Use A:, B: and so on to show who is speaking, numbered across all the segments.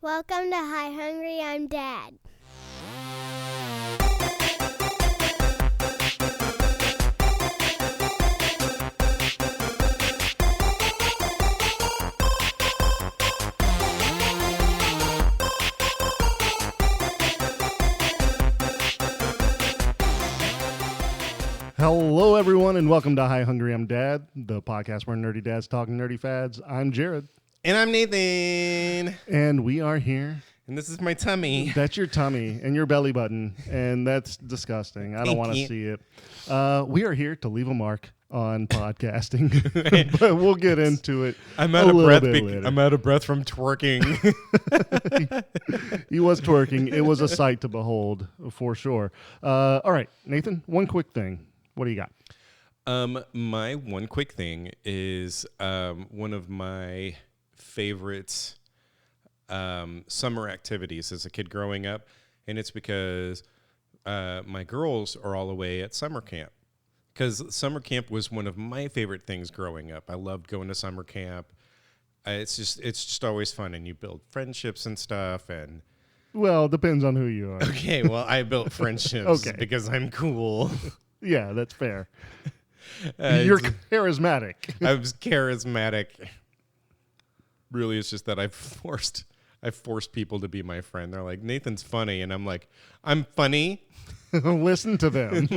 A: Welcome to Hi Hungry, I'm Dad.
B: Hello, everyone, and welcome to Hi Hungry, I'm Dad, the podcast where nerdy dads talk nerdy fads. I'm Jared.
C: And I'm Nathan.
B: And we are here.
C: And this is my tummy.
B: That's your tummy and your belly button, and that's disgusting. I don't want to see it. We are here to leave a mark on podcasting, but we'll get into it.
C: I'm out of breath.
B: Later.
C: I'm out of breath from twerking.
B: He was twerking. It was a sight to behold, for sure. All right, Nathan, one quick thing. What do you got?
C: My one quick thing is one of my favorite summer activities as a kid growing up, and it's because my girls are all away at summer camp. Because summer camp was one of my favorite things growing up. I loved going to summer camp. It's just always fun, and you build friendships and stuff. And
B: Well, depends on who you are.
C: okay, well, I built friendships because I'm cool.
B: Yeah, that's fair. You're charismatic.
C: I was charismatic. Really, it's just that I forced people to be my friend. They're like, Nathan's funny, and I'm like, I'm funny.
B: Listen to them.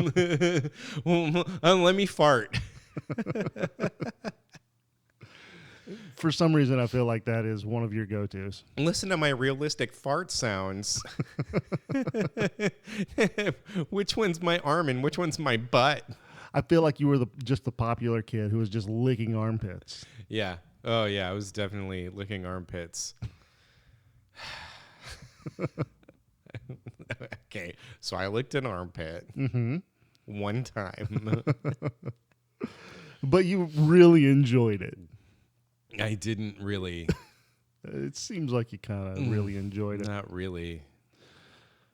C: Let me fart.
B: For some reason, I feel like that is one of your go-tos.
C: Listen to my realistic fart sounds. Which one's my arm and which one's my butt?
B: I feel like you were just the popular kid who was just licking armpits.
C: Yeah. Oh, yeah. I was definitely licking armpits. Okay. So I licked an armpit one time.
B: But you really enjoyed it.
C: I didn't really.
B: It seems like you kind of really enjoyed it.
C: Not really.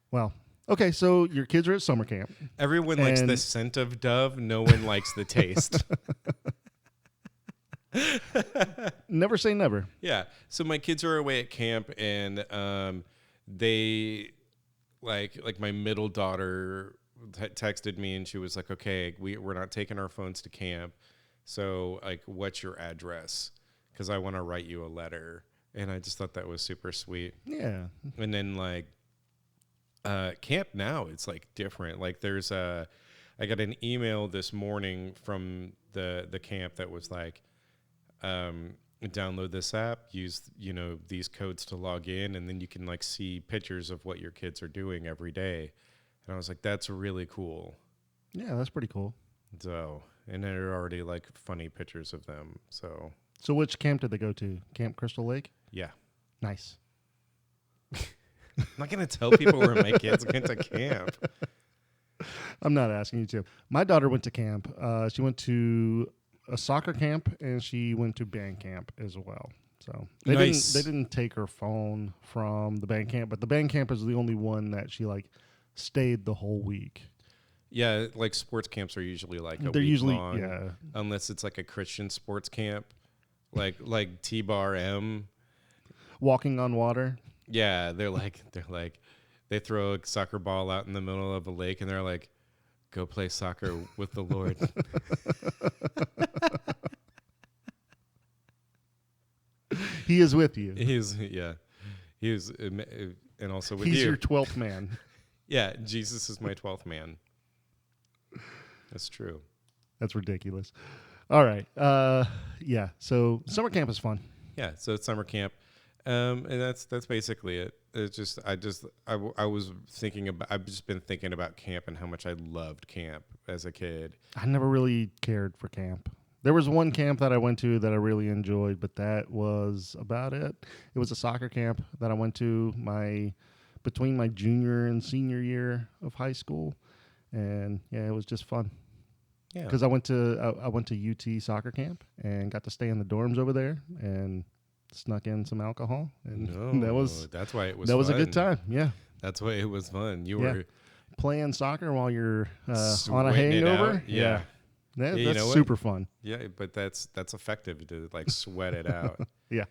B: Well, okay, so your kids are at summer camp.
C: Everyone likes the scent of Dove. No one likes the taste.
B: Never say never.
C: Yeah. So my kids are away at camp, and they like my middle daughter texted me, and she was like, "Okay, we're not taking our phones to camp. So like, what's your address? Because I want to write you a letter." And I just thought that was super sweet.
B: Yeah.
C: And then like camp now, it's like different. Like I got an email this morning from the camp that was like, download this app, use these codes to log in, and then you can like see pictures of what your kids are doing every day. And I was like, that's really cool.
B: Yeah, that's pretty cool.
C: So, and there are already like funny pictures of them. So
B: which camp did they go to? Camp Crystal Lake?
C: yeah.
B: Nice.
C: I'm not going to tell people where my kids went to camp.
B: I'm not asking you to. My daughter went to camp. She went to a soccer camp, and she went to band camp as well. So they didn't take her phone from the band camp, but the band camp is the only one that she like stayed the whole week.
C: Yeah, like sports camps are usually like a
B: They're
C: week
B: usually
C: long,
B: yeah,
C: unless it's like a Christian sports camp, like T-Bar M.
B: Walking on water.
C: Yeah, they throw a soccer ball out in the middle of a lake, and they're like, "Go play soccer with the Lord."
B: He is with you.
C: He's and also with you.
B: He's your 12th man.
C: Yeah, Jesus is my 12th man. That's true.
B: That's ridiculous. All right. Yeah. So summer camp is fun.
C: Yeah. So it's summer camp, and that's basically it. It's just I've just been thinking about camp and how much I loved camp as a kid.
B: I never really cared for camp. There was one camp that I went to that I really enjoyed, but that was about it. It was a soccer camp that I went to between my junior and senior year of high school, and yeah, it was just fun.
C: Yeah,
B: because I went to UT soccer camp and got to stay in the dorms over there and snuck in some alcohol, and
C: that's why it was.
B: That was
C: fun.
B: a good time. Yeah,
C: that's why it was fun. You were
B: playing soccer while you're on a hangover.
C: Yeah.
B: That's super fun.
C: Yeah, but that's effective to like sweat it out.
B: Yeah.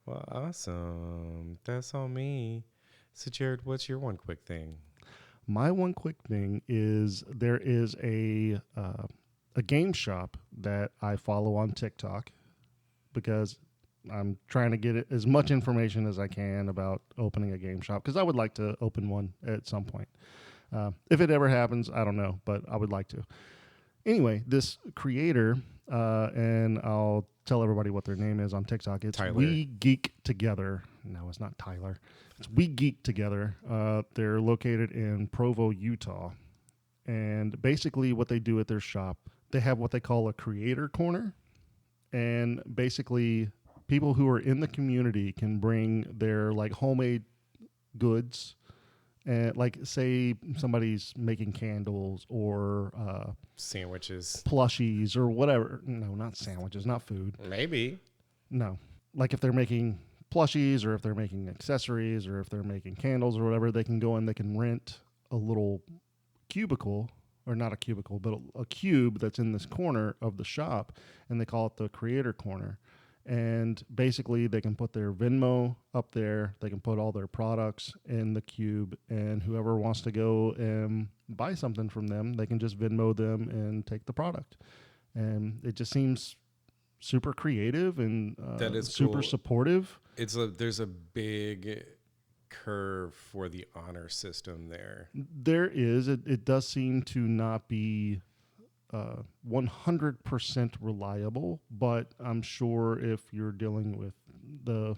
C: Well, awesome. That's all me. So, Jared, what's your one quick thing?
B: My one quick thing is there is a game shop that I follow on TikTok because I'm trying to get as much information as I can about opening a game shop because I would like to open one at some point. If it ever happens, I don't know, but I would like to. Anyway, this creator, and I'll tell everybody what their name is on TikTok. It's
C: Tyler.
B: We Geek Together. No, it's not Tyler. It's We Geek Together. They're located in Provo, Utah. And basically what they do at their shop, they have what they call a creator corner. And basically people who are in the community can bring their like homemade goods. And like, say somebody's making candles or
C: Sandwiches.
B: plushies or whatever. No, not sandwiches, not food.
C: Maybe.
B: No. Like if they're making plushies or if they're making accessories or if they're making candles or whatever, they can go and they can rent a little cubicle, or not a cubicle, but a cube that's in this corner of the shop, and they call it the creator corner. And basically they can put their Venmo up there. They can put all their products in the cube, and whoever wants to go and buy something from them, they can just Venmo them and take the product. And it just seems super creative and
C: That is
B: super
C: cool.
B: supportive.
C: There's a big curve for the honor system there.
B: There is. It does seem to not be 100% reliable, but I'm sure if you're dealing with the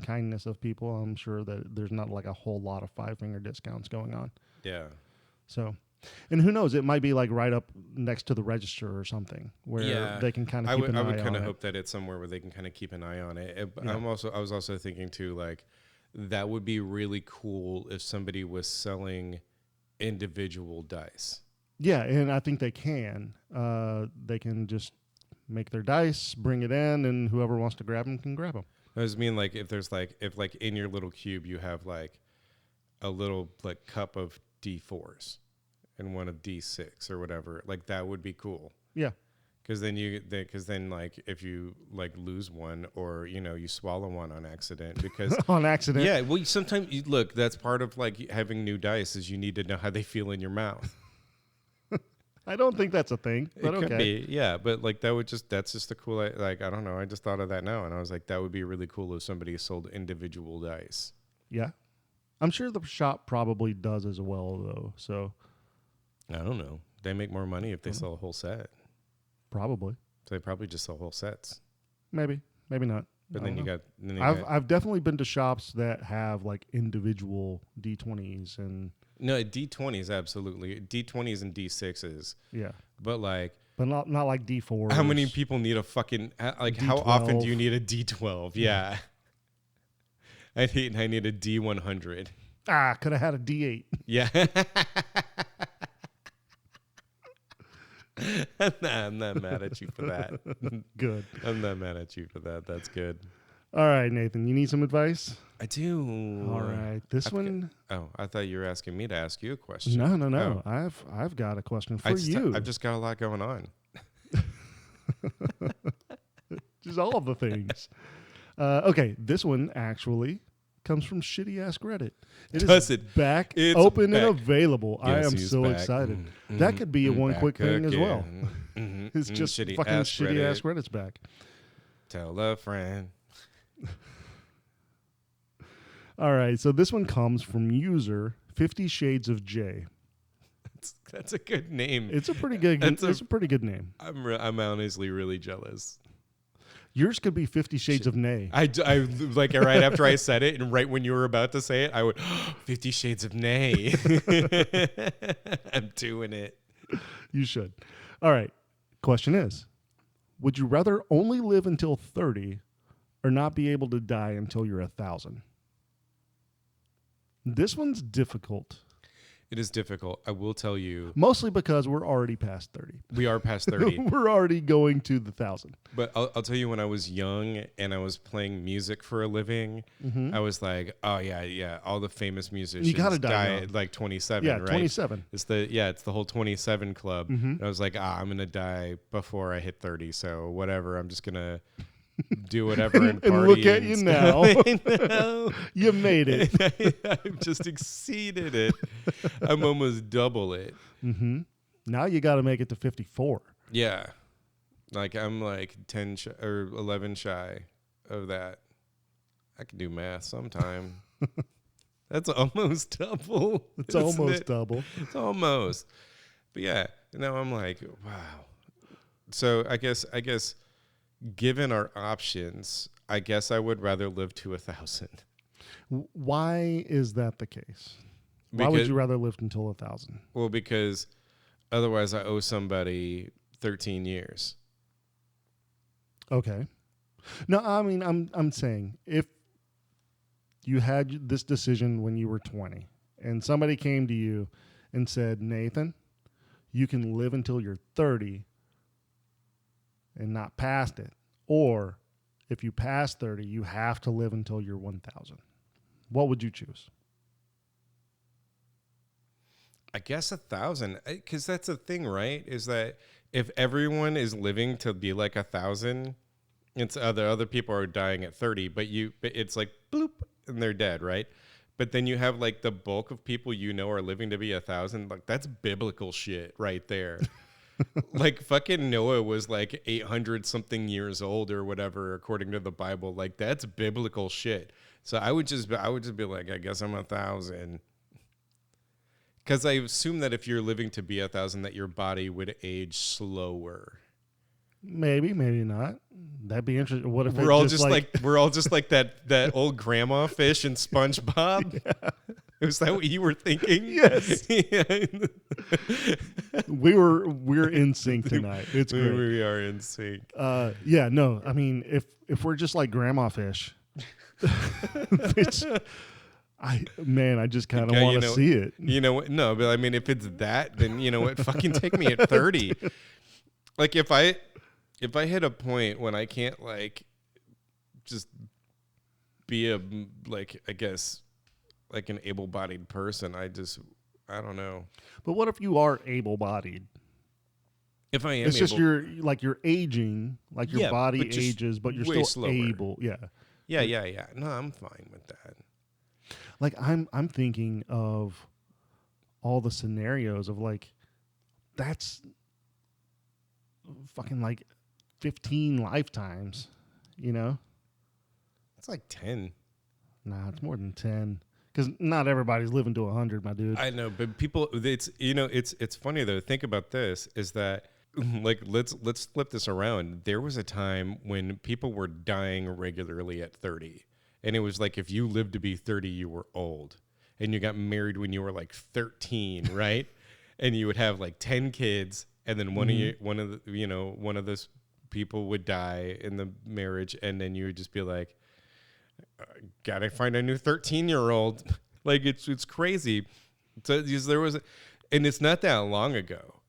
B: kindness of people, I'm sure that there's not like a whole lot of 5-finger discounts going on.
C: Yeah.
B: So, and who knows, it might be like right up next to the register or something where they can kind of keep an eye on it.
C: I would kind of hope that it's somewhere where they can kind of keep an eye on it. I was also thinking too, like, that would be really cool if somebody was selling individual dice.
B: Yeah, and I think they can. They can just make their dice, bring it in, and whoever wants to grab them can grab them.
C: I just mean, like, if in your little cube you have like a little like cup of D4s and one of D6 or whatever, like that would be cool.
B: Yeah.
C: Because then like if you like lose one or you swallow one on accident because
B: on accident.
C: Yeah, well sometimes look, that's part of like having new dice is you need to know how they feel in your mouth.
B: I don't think that's a thing, but
C: it could
B: okay.
C: be, yeah, but like that's just a cool, like, I don't know, I just thought of that now and I was like, that would be really cool if somebody sold individual dice.
B: Yeah. I'm sure the shop probably does as well though. So
C: I don't know. They make more money if they sell a whole set.
B: probably.
C: So they probably just sell whole sets.
B: Maybe not.
C: But
B: I
C: then
B: don't
C: you
B: know.
C: got
B: I've definitely been to shops that have like individual D20s and
C: no, D20s, absolutely. D20s and D6s.
B: yeah.
C: But like,
B: But not like D4s.
C: how many people need a fucking, like, how often do you need a D12? Yeah. I need a D100.
B: Could have had a D8.
C: Yeah. I'm not mad at you for that.
B: Good.
C: I'm not mad at you for that. That's good.
B: All right, Nathan, you need some advice?
C: I do.
B: All right. This one.
C: I thought you were asking me to ask you a question.
B: No.
C: Oh.
B: I've got a question for you.
C: I've just got a lot going on.
B: Just all of the things. Okay, this one actually comes from shitty ass Reddit.
C: Does it?
B: Back,
C: It's
B: open
C: back.
B: and available. I
C: Yes,
B: am
C: he's
B: so
C: back.
B: excited. That could be a one
C: Back
B: quick thing as well.
C: again.
B: It's just
C: shitty
B: fucking
C: ass
B: shitty
C: Reddit.
B: ass Reddit's back.
C: Tell a friend.
B: All right, so this one comes from user 50 Shades of J.
C: That's a good name.
B: It's a pretty good. It's a pretty good name.
C: I'm honestly really jealous.
B: Yours could be 50 Shades of Nay.
C: I like right after I said it and right when you were about to say it, I would 50 Shades of Nay. I'm doing it.
B: You should. All right. Question is, would you rather only live until 30 or not be able to die until you're 1,000? This one's difficult.
C: It is difficult. I will tell you.
B: Mostly because we're already past 30.
C: We are past 30.
B: We're already going to the 1,000.
C: But I'll tell you, when I was young and I was playing music for a living, I was like, oh, yeah, all the famous musicians
B: gotta die young.
C: at like 27,
B: Yeah,
C: right?
B: 27.
C: It's the whole 27 club. And I was like, I'm going to die before I hit 30. So whatever, I'm just going to do whatever and party.
B: And look at you now.
C: I know.
B: You made it.
C: I've just exceeded it. I'm almost double it.
B: Mm-hmm. Now you got to make it to 54.
C: Yeah. Like I'm like 10 or 11 shy of that. I can do math sometime. That's almost double.
B: It's almost double.
C: It's almost. But yeah, now I'm like, wow. So I guess given our options, I guess I would rather live to 1,000.
B: Why is that the case? Why would you rather live until 1,000?
C: Well, because otherwise I owe somebody 13 years.
B: Okay. No, I mean, I'm saying if you had this decision when you were 20 and somebody came to you and said, Nathan, you can live until you're 30 and not past it. Or if you pass 30, you have to live until you're 1,000. What would you choose?
C: I guess 1,000, because that's the thing, right? Is that if everyone is living to be like 1,000, it's other people are dying at 30, but it's like bloop and they're dead, right? But then you have like the bulk of people are living to be 1,000. Like that's biblical shit right there. Like fucking Noah was like 800 something years old or whatever, according to the Bible. Like that's biblical shit. So I would just be like, I guess I'm 1,000. Because I assume that if you're living to be 1,000, that your body would age slower.
B: Maybe not. That'd be interesting. What if
C: we're all just like that old grandma fish in SpongeBob? Yeah. Was that what you were thinking?
B: Yes. We're in sync tonight. It's great.
C: We are in sync.
B: Yeah. No. I mean, if we're just like grandma fish, which I just kind of want to see it.
C: You know what? No, but I mean, if it's that, then you know what? Fucking take me at 30. Like if I hit a point when I can't like just be I guess like an able-bodied person, I don't know.
B: But what if you are able-bodied?
C: If I am,
B: it's just you're aging, like your body ages, but you're still
C: slower.
B: able. Yeah.
C: Yeah. No, I'm fine with that.
B: Like I'm thinking of all the scenarios of like that's fucking like 15 lifetimes, you know?
C: It's like 10.
B: Nah, it's more than 10. Because not everybody's living to 100, my dude.
C: I know, but people, it's funny though. Think about this: is that like let's flip this around. There was a time when people were dying regularly at 30, and it was like if you lived to be 30, you were old, and you got married when you were like 13, right? And you would have like 10 kids, and then one of those people would die in the marriage, and then you would just be like, gotta find a new 13-year-old. Like it's crazy. So there was, and it's not that long ago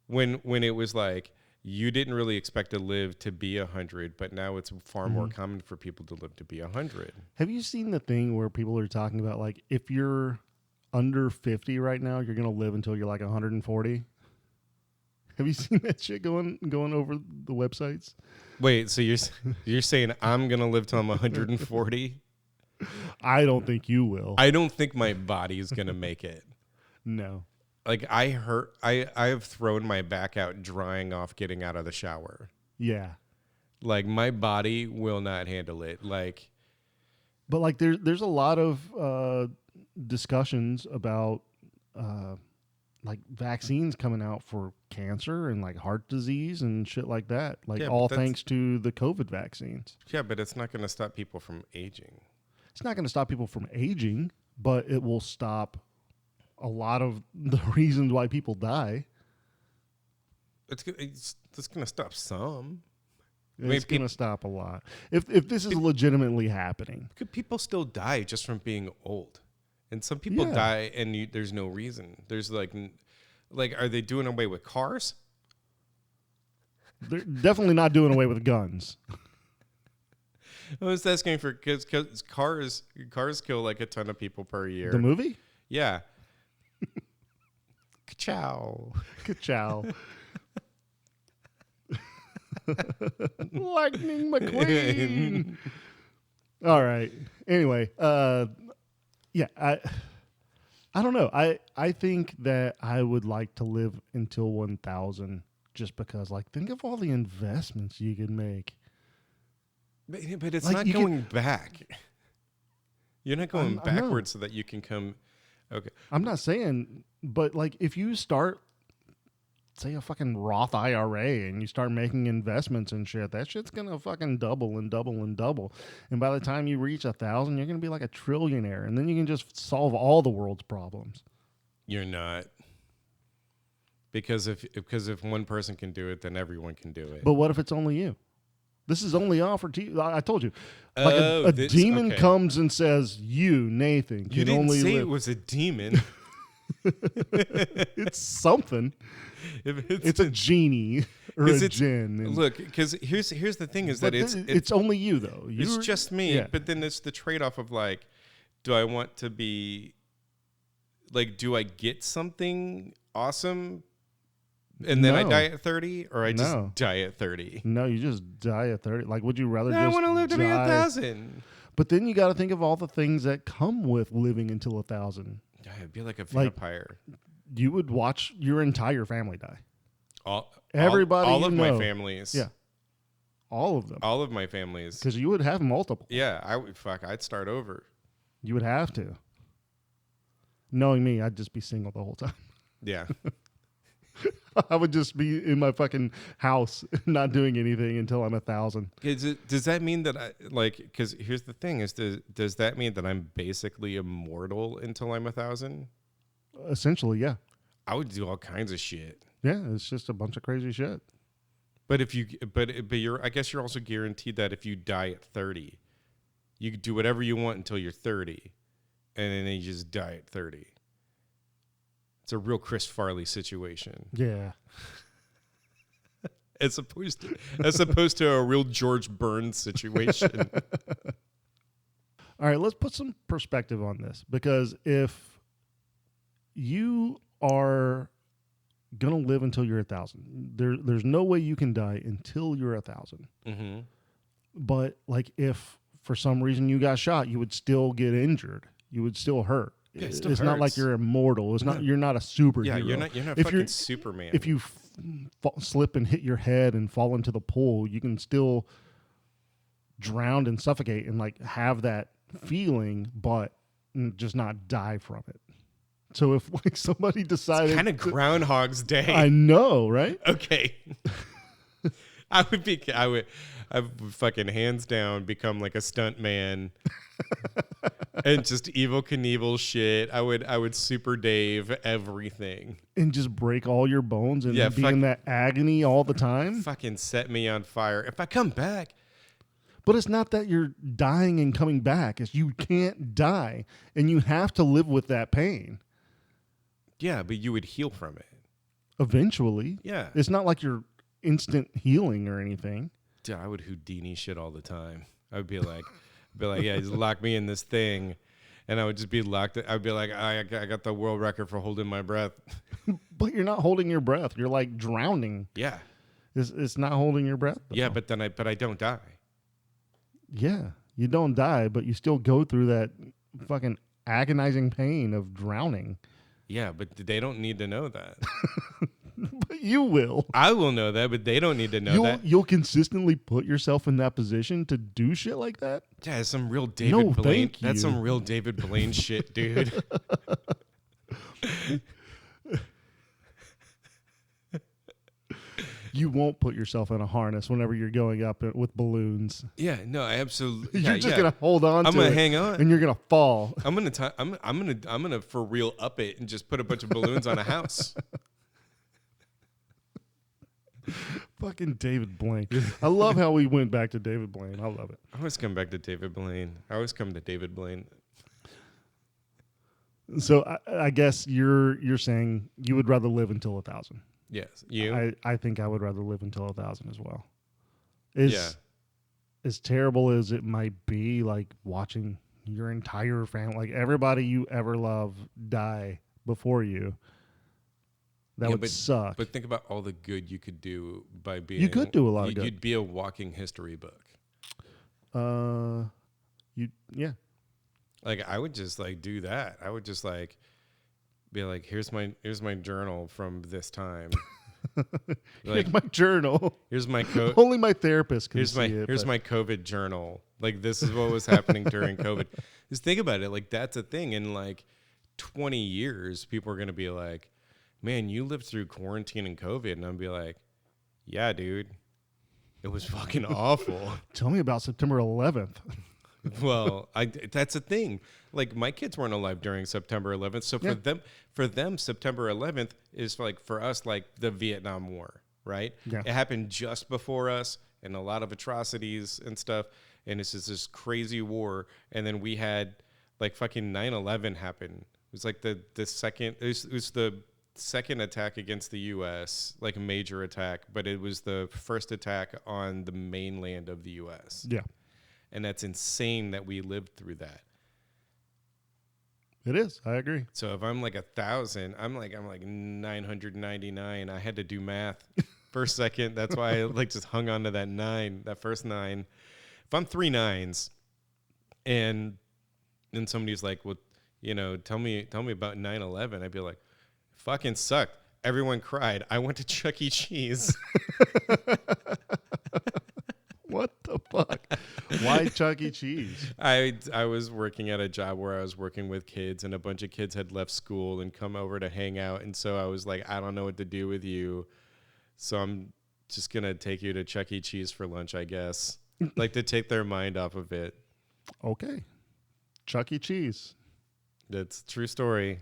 C: when it was like you didn't really expect to live to be 100, but now it's far more common for people to live to be 100.
B: Have you seen the thing where people are talking about like if you're under 50 right now, you're gonna live until you're like 140? Have you seen that shit going over the websites?
C: Wait, so you're saying I'm gonna live till I'm 140?
B: I don't think you will.
C: I don't think my body is gonna make it.
B: No.
C: Like I've thrown my back out drying off getting out of the shower.
B: Yeah.
C: Like my body will not handle it. Like,
B: but like there's a lot of discussions about like vaccines coming out for cancer and like heart disease and shit like that. Like all thanks to the COVID vaccines.
C: Yeah, but it's not going to stop people from aging.
B: It's not going to stop people from aging, but it will stop a lot of the reasons why people die.
C: It's going to stop some.
B: It's going to stop a lot. If this is legitimately happening.
C: Could people still die just from being old? And some people die and there's no reason. There's like, are they doing away with cars?
B: They're definitely not doing away with guns.
C: I was asking for because cars kill like a ton of people per year.
B: The movie?
C: Yeah. Ka-chow.
B: Ka-chow. Lightning McQueen. All right. Anyway, yeah, I don't know. I think that I would like to live until 1,000 just because, like, think of all the investments you could make.
C: But it's
B: Like,
C: not going back. You're not going
B: I know.
C: backwards so that you can come. Okay.
B: I'm not saying, but like if you start, say, a fucking Roth IRA and you start making investments and shit, that shit's gonna fucking double and double and double. And by the time you reach 1,000, you're gonna be like a trillionaire, and then you can just solve all the world's problems.
C: You're not. Because if one person can do it, then everyone can do it.
B: But what if it's only you? This is only offered to you. I told you. Like
C: Oh,
B: a
C: this-
B: demon
C: okay.
B: comes and says, you, Nathan, can
C: You didn't
B: only
C: say
B: live.
C: it was a demon.
B: It's something.
C: If
B: It's a genie or a
C: 'cause it's-
B: djinn. and-
C: Look, because here's the thing is
B: but
C: that
B: it's only you, though.
C: it's
B: You're-
C: just me.
B: yeah.
C: But then it's the trade off of like, do I want to be like, do I get something awesome and then I
B: No.
C: die at 30, or I
B: No.
C: just die at 30?
B: No, you just die at 30. Like, would you rather
C: No, I
B: just
C: want to live to be
B: die?
C: 1,000.
B: But then you got to think of all the things that come with living until 1,000.
C: Yeah, I'd be like a
B: Like-
C: vampire.
B: You would watch your entire family die.
C: Everybody, all
B: you
C: of
B: know.
C: my families.
B: Yeah. All of them.
C: All of my families.
B: Because you would have multiple.
C: Yeah, I'd start over.
B: You would have to. Knowing me, I'd just be single the whole time.
C: Yeah.
B: I would just be in my fucking house, not doing anything until I'm 1,000.
C: Does that mean that I like? Because here's the thing: does that mean that I'm basically immortal until I'm 1,000?
B: Essentially, yeah.
C: I would do all kinds of shit.
B: Yeah, it's just a bunch of crazy shit.
C: But I guess you're also guaranteed that if you die at 30, you can do whatever you want until you're 30, and then you just die at 30. It's a real Chris Farley situation,
B: Yeah.
C: as opposed to a real George Burns situation.
B: All right, let's put some perspective on this, because if you are gonna live until you're 1,000, there's no way you can die until you're 1,000.
C: Mm-hmm.
B: But like, if for some reason you got shot, you would still get injured. You would still hurt.
C: Yeah, it still
B: it's not like
C: hurts.
B: you're immortal. It's not. You're not a superhero.
C: Yeah, you're not
B: If
C: fucking
B: you're-
C: Superman.
B: If you slip and hit your head and fall into the pool, you can still drown and suffocate and like have that feeling, but just not die from it. So if like somebody decided,
C: kind of Groundhog's Day.
B: I know, right?
C: Okay. I would fucking hands down become like a stunt man and just Evel Knievel shit. I would Super Dave everything.
B: And just break all your bones and
C: Yeah,
B: be in that agony all the time.
C: Fucking set me on fire. If I come back,
B: But it's not that you're dying and coming back. It's you can't die, and you have to live with that pain.
C: yeah, but you would heal from it.
B: Eventually.
C: Yeah.
B: It's not like you're instant healing or anything.
C: Dude, I would Houdini shit all the time. I would be like, yeah, just lock me in this thing. And I would just be locked. I'd be like, I got the world record for holding my breath.
B: But you're not holding your breath. You're like drowning.
C: Yeah.
B: It's not holding your breath, though.
C: Yeah, but I don't die.
B: Yeah. You don't die, but you still go through that fucking agonizing pain of drowning.
C: Yeah, but they don't need to know that.
B: But you will.
C: I will know that, but they don't need to know that.
B: You'll consistently put yourself in that position to do shit like that?
C: Yeah, it's some real David Blaine.
B: thank
C: That's
B: you.
C: some real David Blaine shit, dude.
B: You won't put yourself in a harness whenever you're going up with balloons.
C: Yeah, no, I absolutely.
B: You're just gonna hold on.
C: I'm
B: to
C: gonna
B: it,
C: hang on.
B: and you're gonna fall.
C: I'm gonna for real up it and just put a bunch of balloons on a house.
B: Fucking David Blaine. I love how we went back to David Blaine. I love it.
C: I always come back to David Blaine. I always come to David Blaine.
B: So I guess you're saying you would rather live until 1,000.
C: Yes, you.
B: I think I would rather live until 1,000 as well.
C: Yeah.
B: As terrible as it might be, like watching your entire family, like everybody you ever love, die before you. That would suck.
C: But think about all the good you could do by being.
B: You could do a lot of good.
C: You'd be a walking history book.
B: Yeah.
C: Like I would just like do that. I would just like be like, here's my journal from this time.
B: Here's my journal.
C: Here's my
B: only my therapist can see it.
C: Here's my COVID journal. Like this is what was happening during COVID. Just think about it. Like that's a thing. In like 20 years, people are gonna be like, man, you lived through quarantine and COVID, and I'd be like, yeah, dude, it was fucking awful.
B: Tell me about September 11th.
C: Well, that's a thing. Like my kids weren't alive during September 11th, so for them, September 11th is like for us like the Vietnam War, right?
B: Yeah.
C: It happened just before us, and a lot of atrocities and stuff, and it's just this crazy war. And then we had like fucking 9/11 happen. It was like the second. It was the second attack against the U.S., like a major attack, but it was the first attack on the mainland of the U.S.
B: Yeah.
C: And that's insane that we lived through that.
B: It is. I agree.
C: So if I'm like 1,000, I'm like 999. I had to do math for a second. That's why I like just hung on to that first 9. If I'm 3 9s and then somebody's like, well, tell me about 9/11, I'd be like, fucking sucked. Everyone cried. I went to Chuck E. Cheese.
B: What the fuck? Why Chuck E. Cheese?
C: I was working at a job where I was working with kids, and a bunch of kids had left school and come over to hang out. And so I was like, I don't know what to do with you, so I'm just going to take you to Chuck E. Cheese for lunch, I guess. Like to take their mind off of it.
B: Okay. Chuck E. Cheese.
C: That's a true story.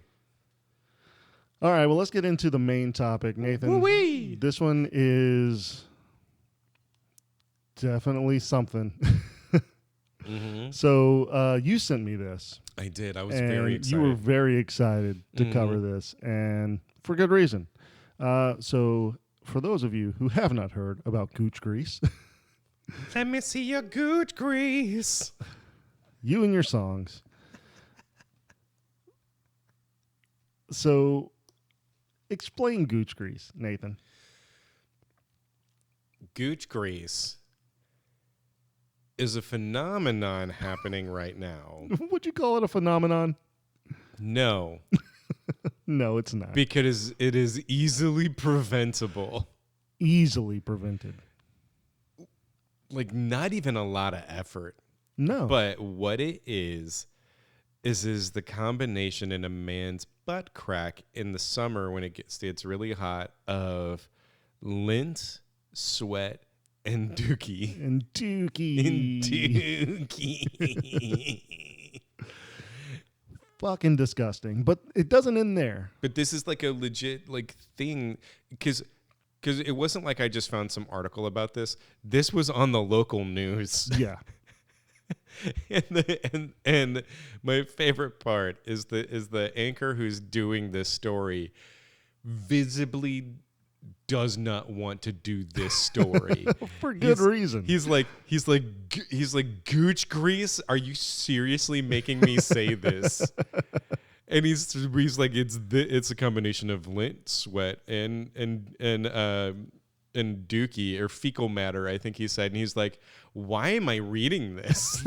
B: All right, well, let's get into the main topic, Nathan.
C: Woo-wee.
B: This one is definitely something.
C: Mm-hmm.
B: So you sent me this.
C: I did. I was very excited.
B: You were very excited to cover this, and for good reason. So for those of you who have not heard about Gooch Grease,
C: let me see your Gooch Grease.
B: You and your songs. So explain Gooch Grease, Nathan.
C: Gooch Grease is a phenomenon happening right now.
B: Would you call it a phenomenon?
C: No.
B: No, it's not.
C: Because it is easily preventable.
B: Easily prevented.
C: Like, not even a lot of effort.
B: No.
C: But what it is the combination in a man's butt crack in the summer when it's really hot of lint, sweat, and dookie.
B: And dookie. Fucking disgusting. But it doesn't end there.
C: But this is like a legit like thing because it wasn't like I just found some article about this. This was on the local news.
B: Yeah.
C: and my favorite part is the anchor who's doing this story visibly does not want to do this story
B: for good reason.
C: He's like Gooch Grease. Are you seriously making me say this? And he's like it's a combination of lint, sweat, and dookie or fecal matter, I think he said. And he's like, why am I reading this?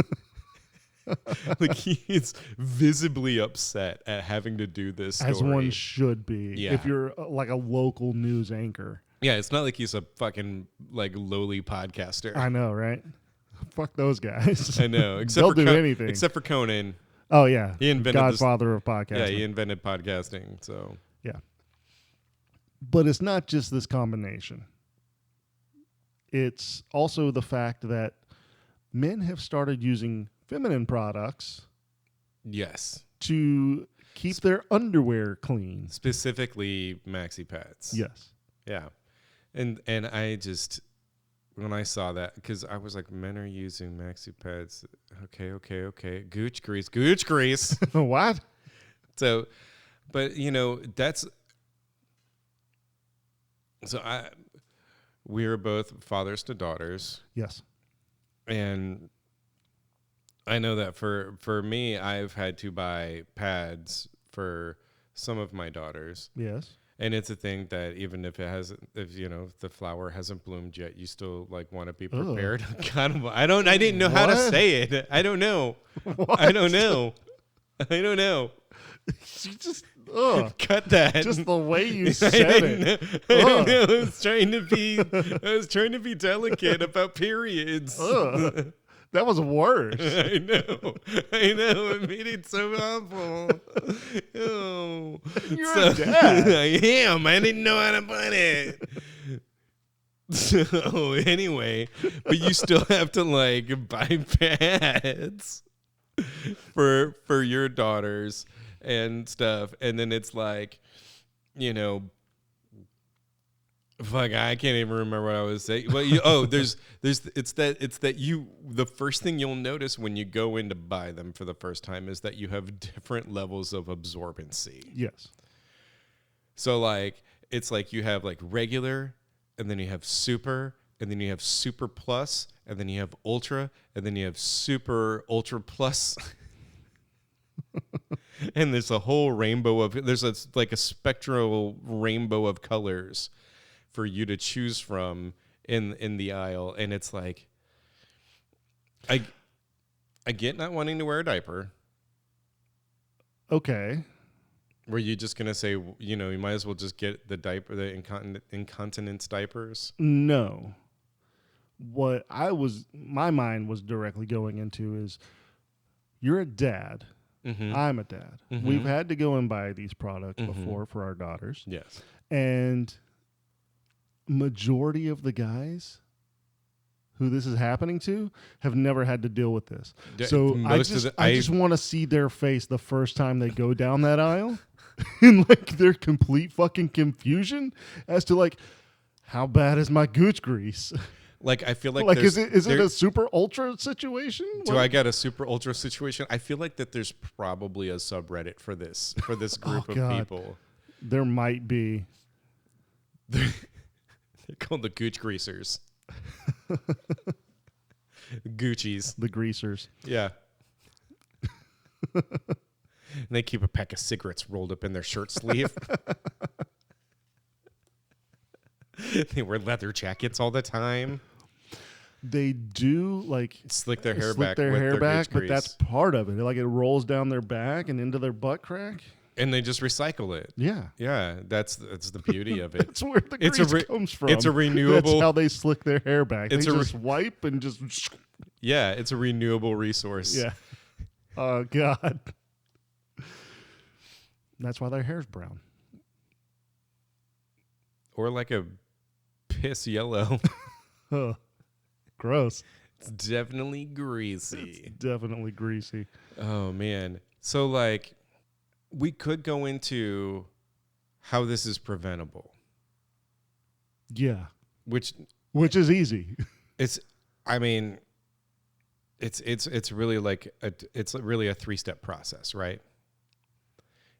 C: Like he's visibly upset at having to do this story.
B: As one should be.
C: Yeah.
B: If you're like a local news anchor.
C: Yeah, it's not like he's a fucking like lowly podcaster.
B: I know, right? Fuck those guys.
C: I know.
B: They'll do anything.
C: Except for Conan.
B: Oh, yeah.
C: He invented
B: Godfather of podcasting.
C: Yeah, he invented podcasting. So
B: yeah. But it's not just this combination. It's also the fact that men have started using feminine products.
C: Yes.
B: To keep their underwear clean.
C: Specifically maxi pads.
B: Yes.
C: Yeah. And I just, when I saw that, because I was like, men are using maxi pads. Okay. Gooch Grease.
B: What?
C: So, but that's, so we are both fathers to daughters.
B: Yes.
C: And I know that for me, I've had to buy pads for some of my daughters.
B: Yes.
C: And it's a thing that even if it hasn't, if the flower hasn't bloomed yet, you still like want to be prepared. God, I didn't know how to say it. I don't know. I don't know.
B: You just
C: cut that.
B: Just the way you said it.
C: I know. I was trying to be delicate about periods.
B: That was worse.
C: I know. It made it so awful. Oh.
B: You're a dad.
C: I am. I didn't know how to put it. So anyway, but you still have to like buy pads for your daughters and stuff, and then it's like, fuck, I can't even remember what I was saying. Well, the first thing you'll notice when you go in to buy them for the first time is that you have different levels of absorbency.
B: Yes.
C: So like, it's like you have like regular, and then you have super, and then you have super plus, and then you have ultra, and then you have super ultra plus. And there's a whole rainbow of, like a spectral rainbow of colors for you to choose from in the aisle. And it's like, I get not wanting to wear a diaper.
B: Okay.
C: Were you just going to say, you might as well just get the diaper, the incontinence diapers?
B: No. What my mind was directly going into is, you're a dad. Mm-hmm. I'm a dad. Mm-hmm. We've had to go and buy these products before for our daughters.
C: Yes.
B: And majority of the guys who this is happening to have never had to deal with this. So I just want to see their face the first time they go down that aisle in like their complete fucking confusion as to like, how bad is my Gooch grease?
C: Like, I feel like
B: is it a super ultra situation?
C: Do I got a super ultra situation? I feel like that there's probably a subreddit for this group of people.
B: There might be.
C: They're called the Gooch Greasers. Gucci's.
B: The Greasers.
C: Yeah. And they keep a pack of cigarettes rolled up in their shirt sleeve. They wear leather jackets all the time.
B: They do like
C: slick their hair back,
B: but that's part of it. Like it rolls down their back and into their butt crack,
C: and they just recycle it.
B: Yeah,
C: that's the beauty of it.
B: That's where the grease comes from.
C: It's a renewable.
B: That's how they slick their hair back.
C: It's
B: they just wipe and just.
C: Yeah, it's a renewable resource.
B: Yeah. Oh God. That's why their hair's brown.
C: Or like a piss yellow.
B: Oh. Gross.
C: It's definitely greasy.
B: Oh,
C: man. So, like, we could go into how this is preventable.
B: Yeah.
C: Which
B: is easy.
C: It's really like it's really a 3-step process, right?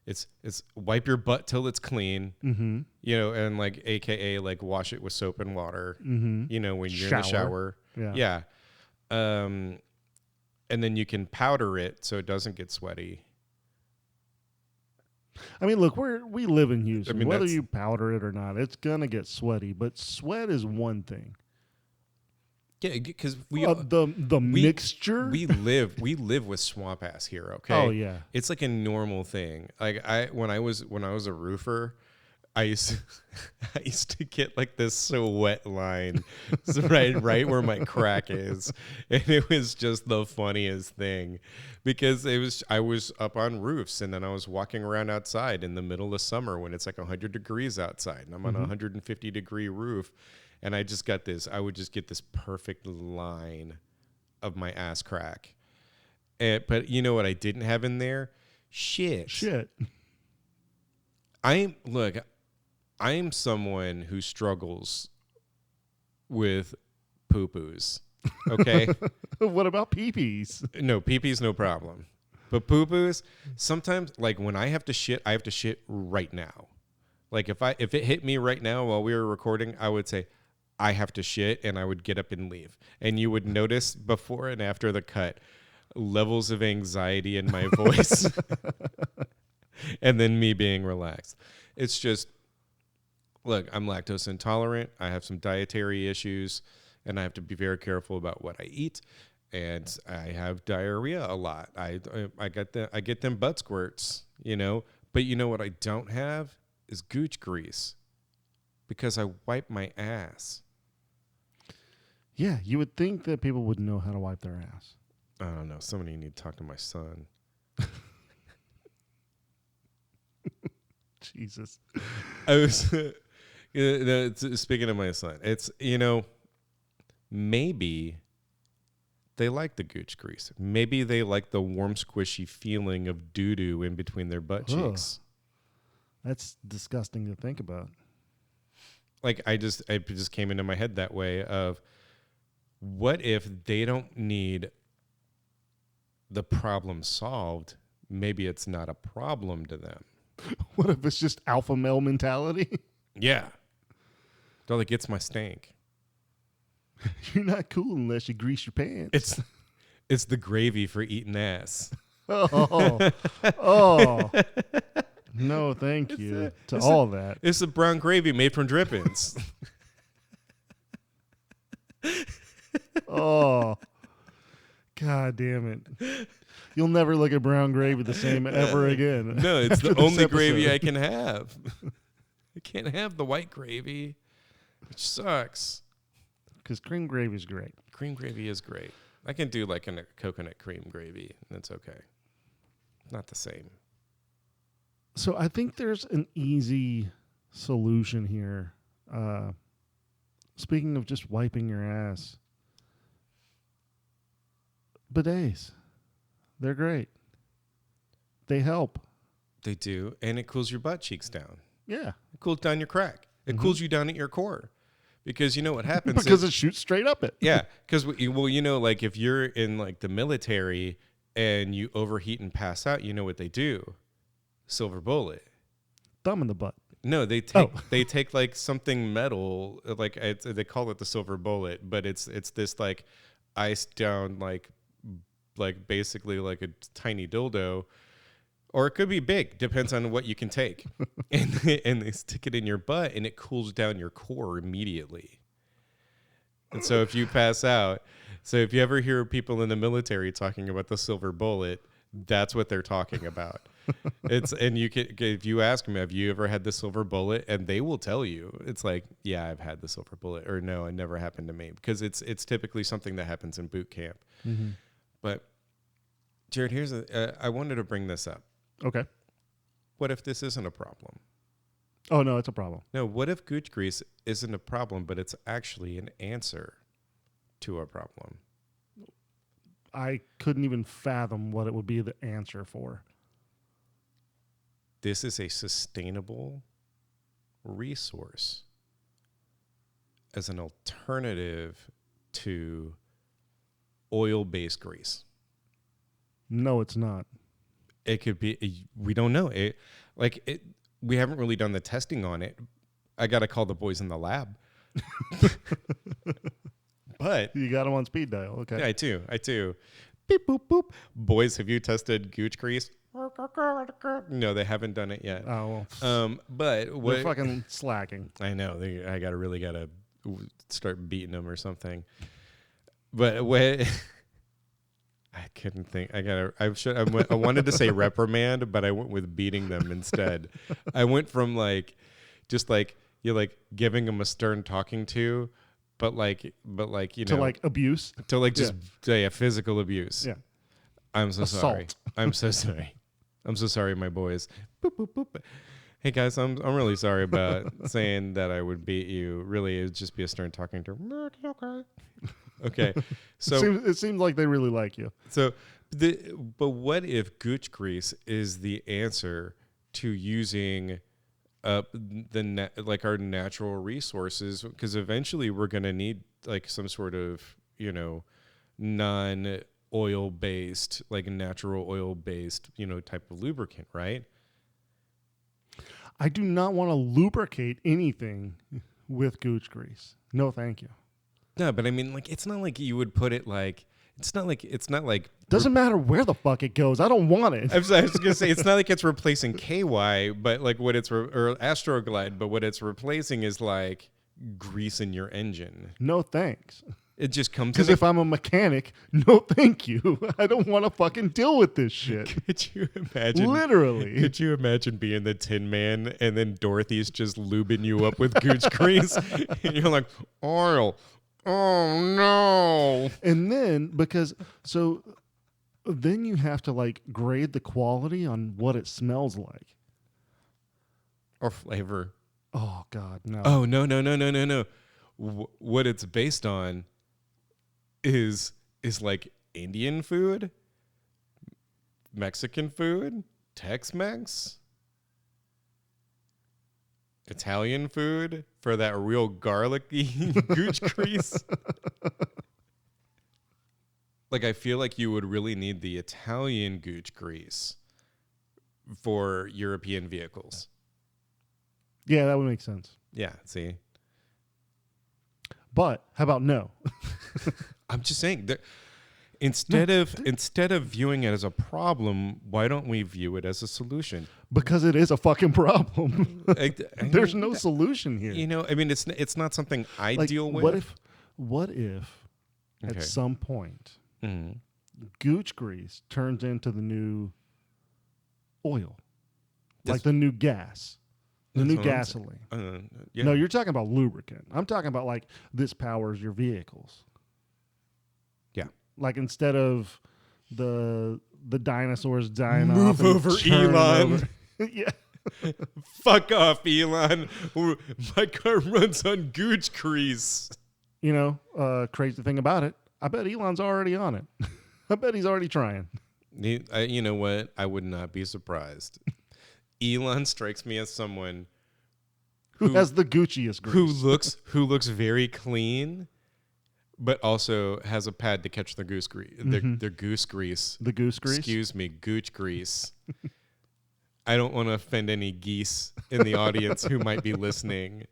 C: It's wipe your butt till it's clean, and like AKA like wash it with soap and water, when you're in the shower. Yeah. And then you can powder it so it doesn't get sweaty.
B: I mean, look, we live in Houston. Whether you powder it or not, it's gonna get sweaty. But sweat is one thing.
C: Yeah, because
B: the mixture.
C: We live with swamp ass here. Okay.
B: Oh yeah.
C: It's like a normal thing. Like when I was a roofer, I used to get like this sweat line right where my crack is, and it was just the funniest thing because I was up on roofs and then I was walking around outside in the middle of summer when it's like 100 degrees outside and I'm on a 150 degree roof. And I would just get this perfect line of my ass crack. But you know what I didn't have in there? Shit. I am someone who struggles with poo-poos. Okay?
B: What about pee-pees?
C: No, pee-pees, no problem. But poo-poos, sometimes, like when I have to shit right now. Like if it hit me right now while we were recording, I would say, I have to shit, and I would get up and leave. And you would notice before and after the cut levels of anxiety in my voice and then me being relaxed. It's just, look, I'm lactose intolerant. I have some dietary issues, and I have to be very careful about what I eat. And I have diarrhea a lot. I get them butt squirts, you know. But you know what I don't have is Gooch grease, because I wipe my ass.
B: Yeah, you would think that people would know how to wipe their ass.
C: I don't know. Somebody need to talk to my son.
B: Jesus.
C: I was speaking of my son. It's, you know, maybe they like the Gooch grease. Maybe they like the warm, squishy feeling of doo-doo in between their butt cheeks.
B: That's disgusting to think about.
C: Like, it just came into my head that way of, what if they don't need the problem solved? Maybe it's not a problem to them.
B: What if it's just alpha male mentality?
C: Yeah. All it gets my stank.
B: You're not cool unless you grease your pants.
C: It's the gravy for eating ass.
B: Oh. No, thank you to all that.
C: It's the brown gravy made from drippings.
B: Oh, God damn it. You'll never look at brown gravy the same ever again.
C: No, it's the only gravy I can have. I can't have the white gravy, which sucks.
B: Because cream gravy is great.
C: Cream gravy is great. I can do like a coconut cream gravy, and it's okay. Not the same.
B: So I think there's an easy solution here. Speaking of just wiping your ass, bidets. They're great. They help.
C: They do, and it cools your butt cheeks down.
B: Yeah.
C: It cools down your crack. It cools you down at your core. Because you know what happens?
B: Because it shoots straight up it.
C: Yeah, because, well, you know, like if you're in like the military and you overheat and pass out, you know what they do? Silver bullet.
B: Thumb in the butt.
C: No, they take like something metal, like they call it the silver bullet, but it's this like iced down like basically like a tiny dildo, or it could be big, depends on what you can take, and they stick it in your butt, and it cools down your core immediately. And so if you pass out, so if you ever hear people in the military talking about the silver bullet, that's what they're talking about. And you can, if you ask them, have you ever had the silver bullet, and they will tell you, it's like, yeah, I've had the silver bullet, or no, it never happened to me, because it's typically something that happens in boot camp. Mm-hmm. But Jared, I wanted to bring this up.
B: Okay.
C: What if this isn't a problem?
B: Oh, no, it's a problem.
C: No, what if Gooch grease isn't a problem, but it's actually an answer to a problem?
B: I couldn't even fathom what it would be the answer for.
C: This is a sustainable resource as an alternative to oil-based grease.
B: No, it's not.
C: It could be, we don't know. We haven't really done the testing on it. I got to call the boys in the lab. But
B: you got them on speed dial. Okay.
C: Yeah, I do. Beep, boop, boop. Boys, have you tested Gooch grease? No, they haven't done it yet.
B: Oh, well.
C: But
B: they're fucking slacking.
C: I know. I really gotta start beating them or something. But what I couldn't think. I wanted to say reprimand, but I went with beating them instead. I went from just you're like giving them a stern talking to, but like you know,
B: to like abuse,
C: to like just physical abuse.
B: Yeah.
C: I'm so
B: Assault.
C: sorry. I'm so sorry. I'm so sorry, my boys. Boop, boop, boop. Hey guys, I'm really sorry about saying that I would beat you. Really, it would just be a stern talking to. Okay, so
B: it seems like they really like you.
C: So, but what if Gooch grease is the answer to using our natural resources? Because eventually we're going to need like some sort of non-oil based, like natural oil based, type of lubricant, right?
B: I do not want to lubricate anything with Gooch grease. No, thank you.
C: No, but I mean, it's not like you would put it It's not like
B: Doesn't matter where the fuck it goes. I don't want it.
C: I was gonna say it's not like it's replacing KY, but like what it's or Astroglide, but what it's replacing is like grease in your engine.
B: No thanks.
C: It just comes
B: Because if I'm a mechanic, no thank you. I don't want to fucking deal with this shit.
C: Could you imagine?
B: Literally.
C: Could you imagine being the Tin Man and then Dorothy's just lubing you up with Gooch grease, and you're like oil. Oh no!
B: And then then you have to like grade the quality on what it smells like
C: Or flavor.
B: Oh God, no!
C: Oh no! What it's based on is like Indian food, Mexican food, Tex-Mex, Italian food for that real garlicky Gooch grease. Like I feel like you would really need the Italian Gooch grease for European vehicles.
B: Yeah, that would make sense.
C: Yeah, see.
B: But how about no?
C: I'm just saying that instead of viewing it as a problem, why don't we view it as a solution?
B: Because it is a fucking problem. There's
C: mean,
B: no solution here.
C: You know, I mean, it's not something I
B: like,
C: deal with.
B: What if
C: Okay.
B: at some point
C: Mhm.
B: Gooch grease turns into the new oil,
C: That's-
B: like the new gas, the
C: That's
B: new
C: what I'm saying.
B: gasoline?
C: Yeah.
B: No, you're talking about lubricant. I'm talking about like this powers your vehicles.
C: Yeah.
B: Like instead of the dinosaurs dying
C: Move
B: off. and
C: over,
B: churning
C: Elon.
B: over. Yeah.
C: Fuck off, Elon. My car runs on Gooch grease.
B: You know, crazy thing about it, I bet Elon's already on it. I bet he's already trying.
C: You know what? I would not be surprised. Elon strikes me as someone
B: Who has the Gucciest grease?
C: who looks very clean, but also has a pad to catch their goose grease. Their goose grease.
B: The goose grease?
C: Excuse me, Gooch grease. I don't want to offend any geese in the audience who might be listening.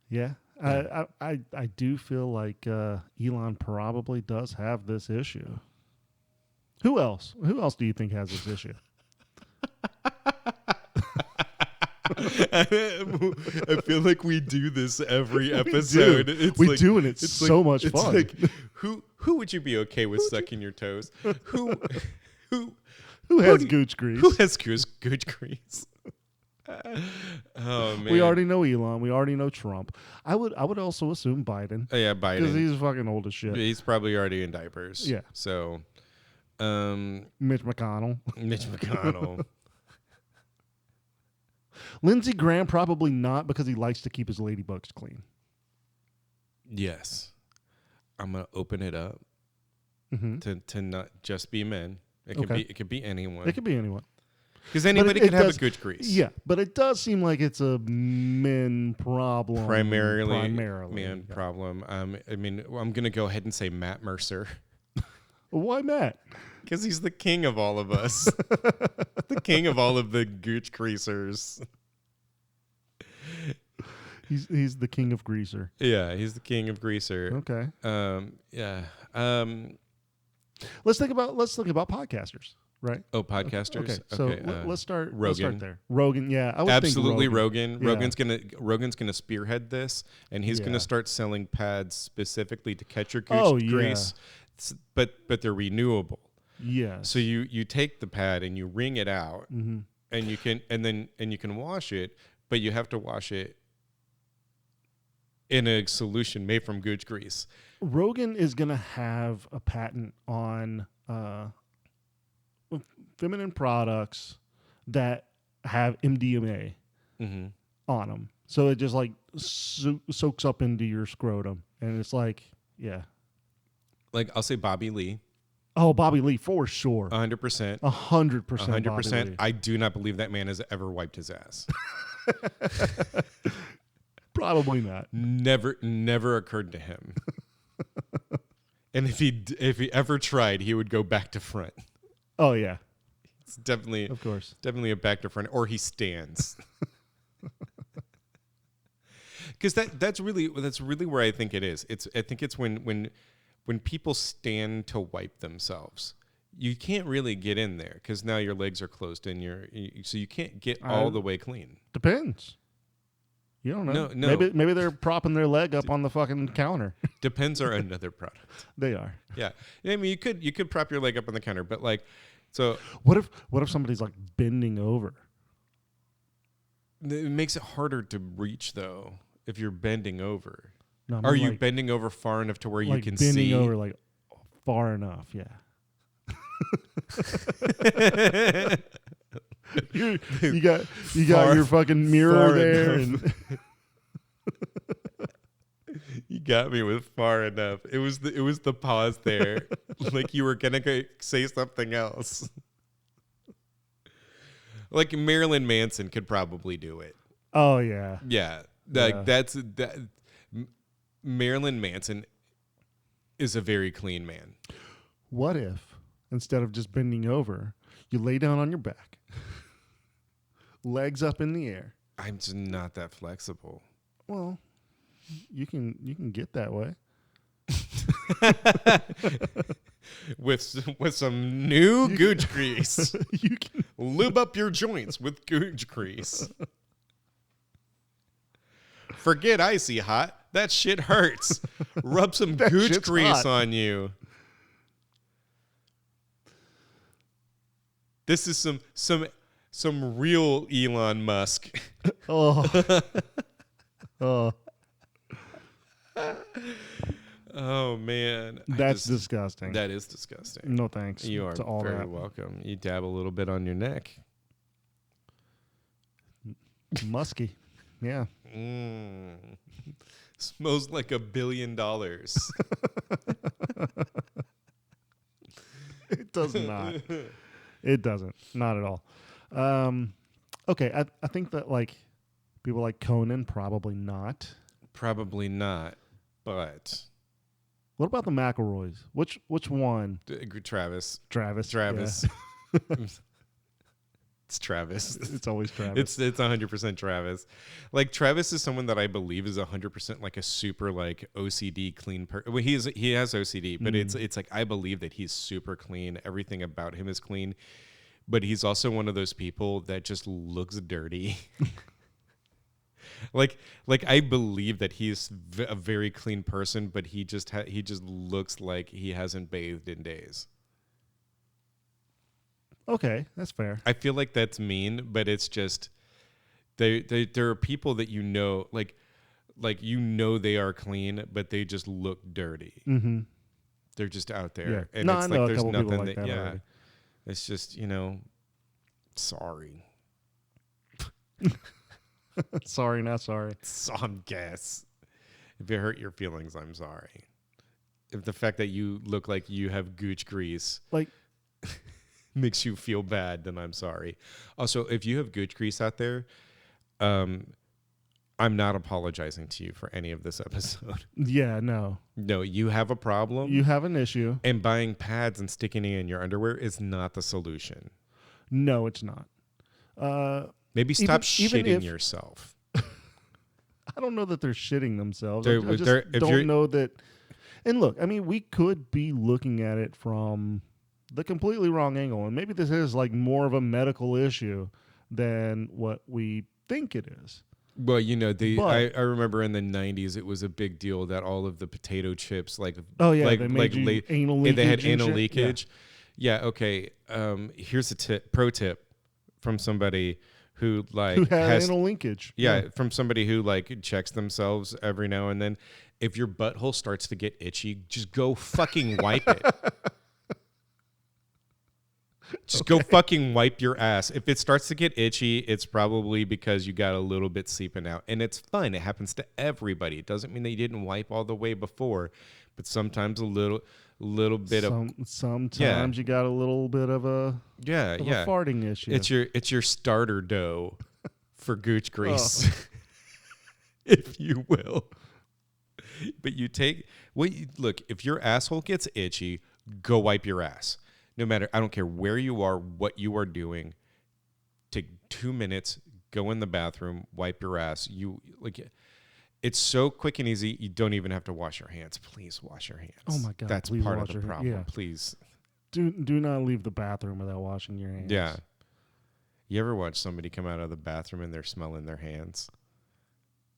B: Yeah. I do feel like Elon probably does have this issue. Who else? Who else do you think has this issue?
C: I feel like we do this every episode.
B: We do, and it's so much fun.
C: Like, who would you be okay with sucking your toes? Who
B: has Gooch grease?
C: Who has Gooch grease? Oh man,
B: We already know Elon. We already know Trump. I would also assume Biden.
C: Oh, yeah,
B: Because
C: Biden.
B: he's fucking old as shit.
C: He's probably already in diapers.
B: Yeah.
C: So,
B: Mitch McConnell.
C: Mitch McConnell.
B: Lindsey Graham probably not, because he likes to keep his ladybugs clean.
C: Yes, I'm gonna open it up to not just be men. It could be anyone.
B: It could be anyone.
C: Because anybody could have a Gooch grease.
B: Yeah, but it does seem like it's a men problem.
C: Primarily
B: yeah.
C: problem. I mean, I'm gonna go ahead and say Matt Mercer.
B: Why Matt?
C: Because he's the king of all of us. The king of all of the Gooch greasers.
B: He's the king of greaser.
C: Yeah, he's the king of greaser.
B: Okay.
C: Yeah.
B: Let's think about podcasters, right?
C: Oh, podcasters.
B: Okay. So let's start.
C: Rogan.
B: Let's start there. Rogan. Yeah, I would
C: Absolutely,
B: think
C: Rogan.
B: Yeah.
C: Rogan's gonna spearhead this, and he's
B: Yeah.
C: gonna start selling pads specifically to catch your Gooch grease. But they're renewable.
B: Yeah.
C: So you take the pad and you wring it out, and you can wash it, but you have to wash it in a solution made from Gooch grease.
B: Rogan is gonna have a patent on feminine products that have MDMA on them, so it just like soaks up into your scrotum, and it's like, yeah.
C: Like I'll say Bobby Lee.
B: Oh, Bobby Lee for sure.
C: 100%.
B: 100%.
C: 100%. I do not believe that man has ever wiped his ass.
B: Probably not.
C: Never occurred to him. And if he ever tried, he would go back to front.
B: Oh yeah.
C: It's definitely,
B: of course,
C: definitely a back to front, or he stands. because that's really where I think it is. I think it's when people stand to wipe themselves. You can't really get in there because now your legs are closed and so you can't get all the way clean.
B: Depends. You don't know.
C: No.
B: Maybe they're propping their leg up on the fucking counter.
C: Depends are another product.
B: They are.
C: Yeah. I mean, you could prop your leg up on the counter, but like, so
B: what if somebody's like bending over?
C: It makes it harder to reach though if you're bending over.
B: No, I mean
C: are you
B: like,
C: bending over far enough to where
B: like
C: you can
B: bending
C: see?
B: over like far enough? Yeah. you got your fucking mirror there, and
C: you got me with far enough. It was the pause there, like you were gonna say something else. Like Marilyn Manson could probably do it.
B: Oh yeah,
C: yeah. Like that. Marilyn Manson is a very clean man.
B: What if instead of just bending over, you lay down on your back, legs up in the air?
C: I'm just not that flexible.
B: Well, you can get that way.
C: with some new Gooch grease.
B: You can
C: lube up your joints with Gooch grease. Forget icy hot. That shit hurts. Rub some Gooch grease on you. This is some real Elon Musk.
B: Oh.
C: Oh man,
B: that's disgusting.
C: That is disgusting.
B: No thanks.
C: You are
B: to all
C: very
B: that.
C: welcome. You dab a little bit on your neck.
B: Musky, yeah.
C: Smells like $1 billion.
B: It does not. It doesn't. Not at all. Okay, I think that like people like Conan, probably not.
C: Probably not. But
B: what about the McElroys? Which one?
C: Travis.
B: Travis.
C: Yeah. It's Travis.
B: It's always Travis.
C: It's 100% Travis. Like Travis is someone that I believe is 100% like a super like OCD clean person. Well, he has OCD, but it's like I believe that he's super clean. Everything about him is clean, but he's also one of those people that just looks dirty. Like I believe that he's a very clean person, but he just looks like he hasn't bathed in days.
B: Okay, that's fair.
C: I feel like that's mean, but it's just there are people that like they are clean, but they just look dirty.
B: Mm-hmm.
C: They're just out there,
B: yeah.
C: and
B: No,
C: it's
B: I know
C: like
B: a
C: there's
B: couple
C: nothing
B: people like that
C: yeah.
B: already.
C: It's just sorry.
B: Sorry, not sorry.
C: Some guess. If it hurt your feelings, I'm sorry. If the fact that you look like you have Gooch grease
B: like
C: makes you feel bad, then I'm sorry. Also, if you have Gooch grease out there, I'm not apologizing to you for any of this episode.
B: Yeah, no.
C: No, you have a problem.
B: You have an issue.
C: And buying pads and sticking it in your underwear is not the solution.
B: No, it's not.
C: Maybe stop
B: even
C: shitting
B: if,
C: yourself.
B: I don't know that they're shitting themselves. I just
C: if
B: don't know that. And look, I mean, we could be looking at it from the completely wrong angle. And maybe this is like more of a medical issue than what we think it is.
C: Well, I remember in the 90s, it was a big deal that all of the potato chips, they made
B: anal leakage.
C: They had anal leakage. Yeah. Okay. Here's a pro tip from somebody who
B: has anal linkage.
C: Yeah, from somebody who checks themselves every now and then. If your butthole starts to get itchy, just go fucking wipe it. Just go fucking wipe your ass. If it starts to get itchy, it's probably because you got a little bit seeping out. And it's fine. It happens to everybody. It doesn't mean that you didn't wipe all the way before, but sometimes a little bit
B: sometimes you got a little bit of a a farting issue.
C: It's your starter dough for Gooch grease, if you will. But look, if your asshole gets itchy, go wipe your ass. No matter, I don't care where you are, what you are doing. Take 2 minutes, go in the bathroom, wipe your ass. It's so quick and easy. You don't even have to wash your hands. Please wash your hands.
B: Oh my God!
C: That's
B: please
C: part
B: wash
C: of the
B: your
C: problem.
B: Yeah.
C: Please.
B: Do not leave the bathroom without washing your hands.
C: Yeah. You ever watch somebody come out of the bathroom and they're smelling their hands?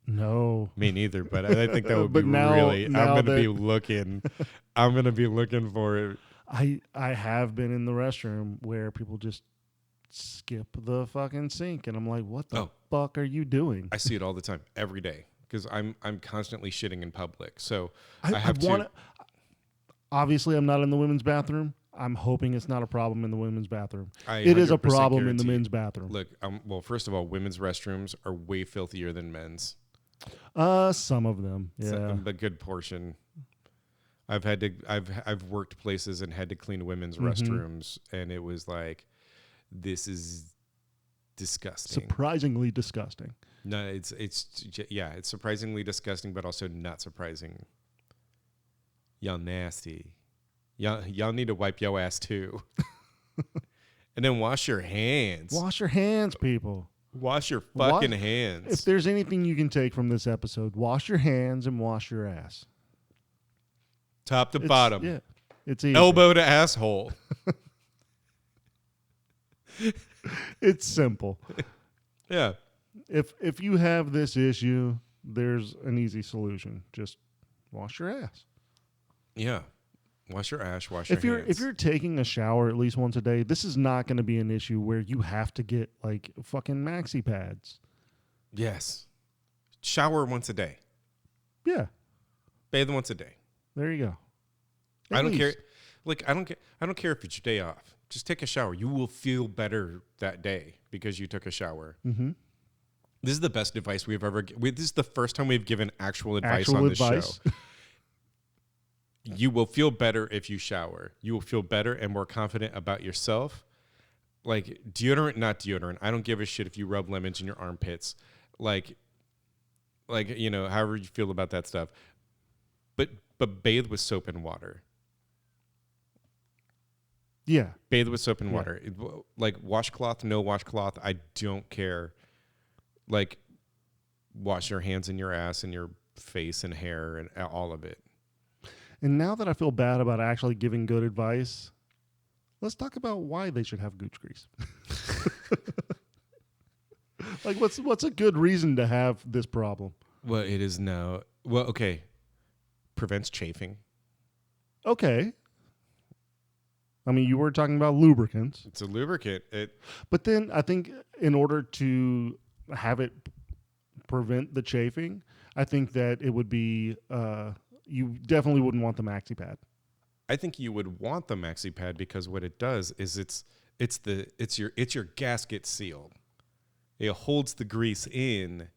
B: No.
C: Me neither, but I think that would be
B: But now-
C: really.
B: now
C: I'm gonna
B: that-
C: be looking. I'm gonna be looking for it.
B: I have been in the restroom where people just skip the fucking sink, and I'm like, what the fuck are you doing?
C: I see it all the time, every day, because I'm constantly shitting in public. So
B: I
C: have
B: to. Obviously, I'm not in the women's bathroom. I'm hoping it's not a problem in the women's bathroom. It is a
C: 100%
B: problem in the
C: guarantee-
B: men's bathroom.
C: Look, well, first of all, women's restrooms are way filthier than men's.
B: Some of them, yeah.
C: A good portion. I've worked places and had to clean women's
B: Mm-hmm.
C: restrooms, and it was like, this is disgusting.
B: Surprisingly disgusting.
C: No, it's surprisingly disgusting, but also not surprising. Y'all nasty. Y'all need to wipe your ass too. And then wash your hands.
B: Wash your hands, people.
C: Wash your fucking
B: If
C: hands.
B: there's anything you can take from this episode, wash your hands and wash your ass.
C: Top to bottom.
B: Yeah, it's easy.
C: Elbow to asshole.
B: It's simple.
C: Yeah.
B: If you have this issue, there's an easy solution. Just wash your ass.
C: Yeah. Wash your ass, wash your hands.
B: If you're taking a shower at least once a day, this is not going to be an issue where you have to get like fucking maxi pads.
C: Yes. Shower once a day.
B: Yeah,
C: Bathe once a day.
B: there you go.
C: I don't care.
B: least.
C: Like I don't care if it's your day off. Just take a shower. You will feel better that day because you took a shower.
B: Mm-hmm.
C: This is the best advice we've ever. This is the first time we've given actual advice
B: Actual
C: on this
B: advice.
C: show. You will feel better if you shower. You will feel better and more confident about yourself. Like deodorant, not deodorant. I don't give a shit if you rub lemons in your armpits. Like you know, however you feel about that stuff. But bathe with soap and water.
B: Yeah,
C: Bathe with soap and
B: Yeah.
C: water. Like washcloth, no washcloth. I don't care. Like wash your hands and your ass and your face and hair and all of it.
B: and now that I feel bad about actually giving good advice, let's talk about why they should have Gooch Grease. Like, what's a good reason to have this problem?
C: Well, it is now. Well, okay. Prevents chafing.
B: Okay. I mean, you were talking about lubricants,
C: It's a lubricant.
B: but then I think in order to have it prevent the chafing, I think that it would be you definitely wouldn't want the maxi pad.
C: I think you would want the maxi pad because what it does is it's your gasket seal. It holds the grease in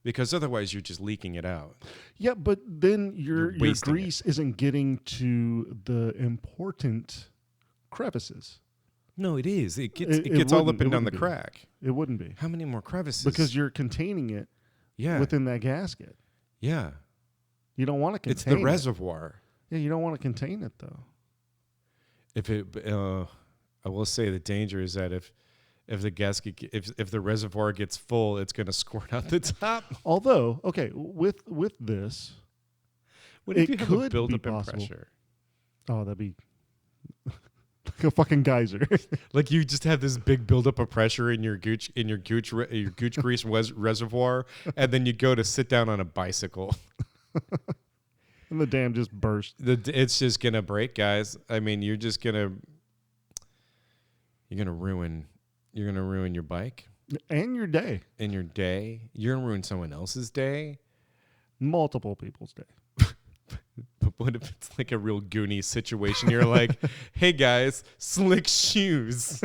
C: because otherwise you're just leaking it out.
B: Yeah, but then your
C: wasting
B: grease isn't getting to the important crevices.
C: No, it is. It
B: It
C: gets all up
B: wouldn't-
C: and
B: it
C: down the
B: wouldn't be.
C: crack.
B: It wouldn't be
C: How many more crevices?
B: because you're containing it
C: yeah,
B: within that gasket.
C: yeah.
B: You don't want to contain
C: It's the
B: it.
C: reservoir.
B: Yeah, you don't want to contain it though.
C: I will say the danger is that if the gasket if the reservoir gets full, it's going to squirt out the top.
B: Although, okay, with this,
C: What if
B: It
C: you have a
B: could be
C: buildup in
B: possible.
C: pressure?
B: oh, that'd be like a fucking geyser.
C: Like you just have this big buildup of pressure in your gooch grease reservoir, and then you go to sit down on a bicycle.
B: And the dam just burst.
C: It's just gonna break, guys. I mean, you're gonna ruin your bike
B: And your day.
C: and your day. You're gonna ruin someone else's day.
B: Multiple people's day.
C: But what if it's like a real Goonies situation? You're like, hey guys, slick shoes.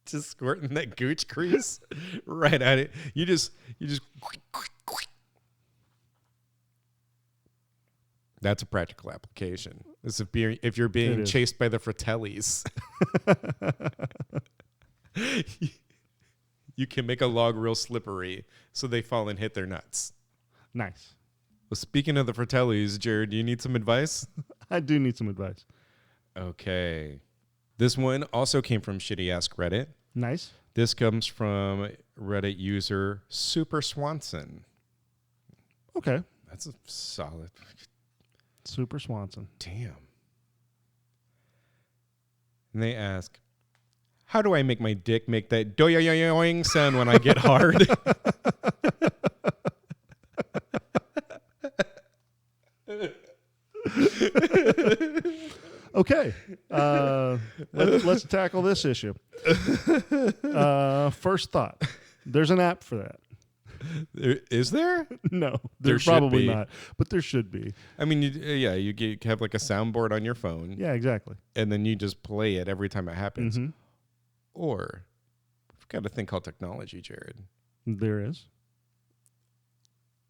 C: Just squirting that gooch grease right at it. You just. That's a practical application. This if you're being
B: It is.
C: chased by the Fratellis. You can make a log real slippery so they fall and hit their nuts.
B: Nice.
C: Well, speaking of the Fratellis, Jared, do you need some advice?
B: I do need some advice.
C: Okay. This one also came from Shitty Ask Reddit.
B: Nice.
C: This comes from Reddit user Super Swanson.
B: Okay.
C: That's a solid.
B: Super Swanson.
C: Damn. And they ask, how do I make my dick make that doing sound when I get hard?
B: Okay. Let's tackle this issue. First thought. There's an app for that.
C: Is there?
B: No,
C: There
B: there's
C: should
B: probably
C: be.
B: not. But there should be.
C: I mean, you have like a soundboard on your phone.
B: Yeah, exactly.
C: And then you just play it every time it happens.
B: Mm-hmm.
C: Or, we've got a thing called technology, Jared.
B: There is.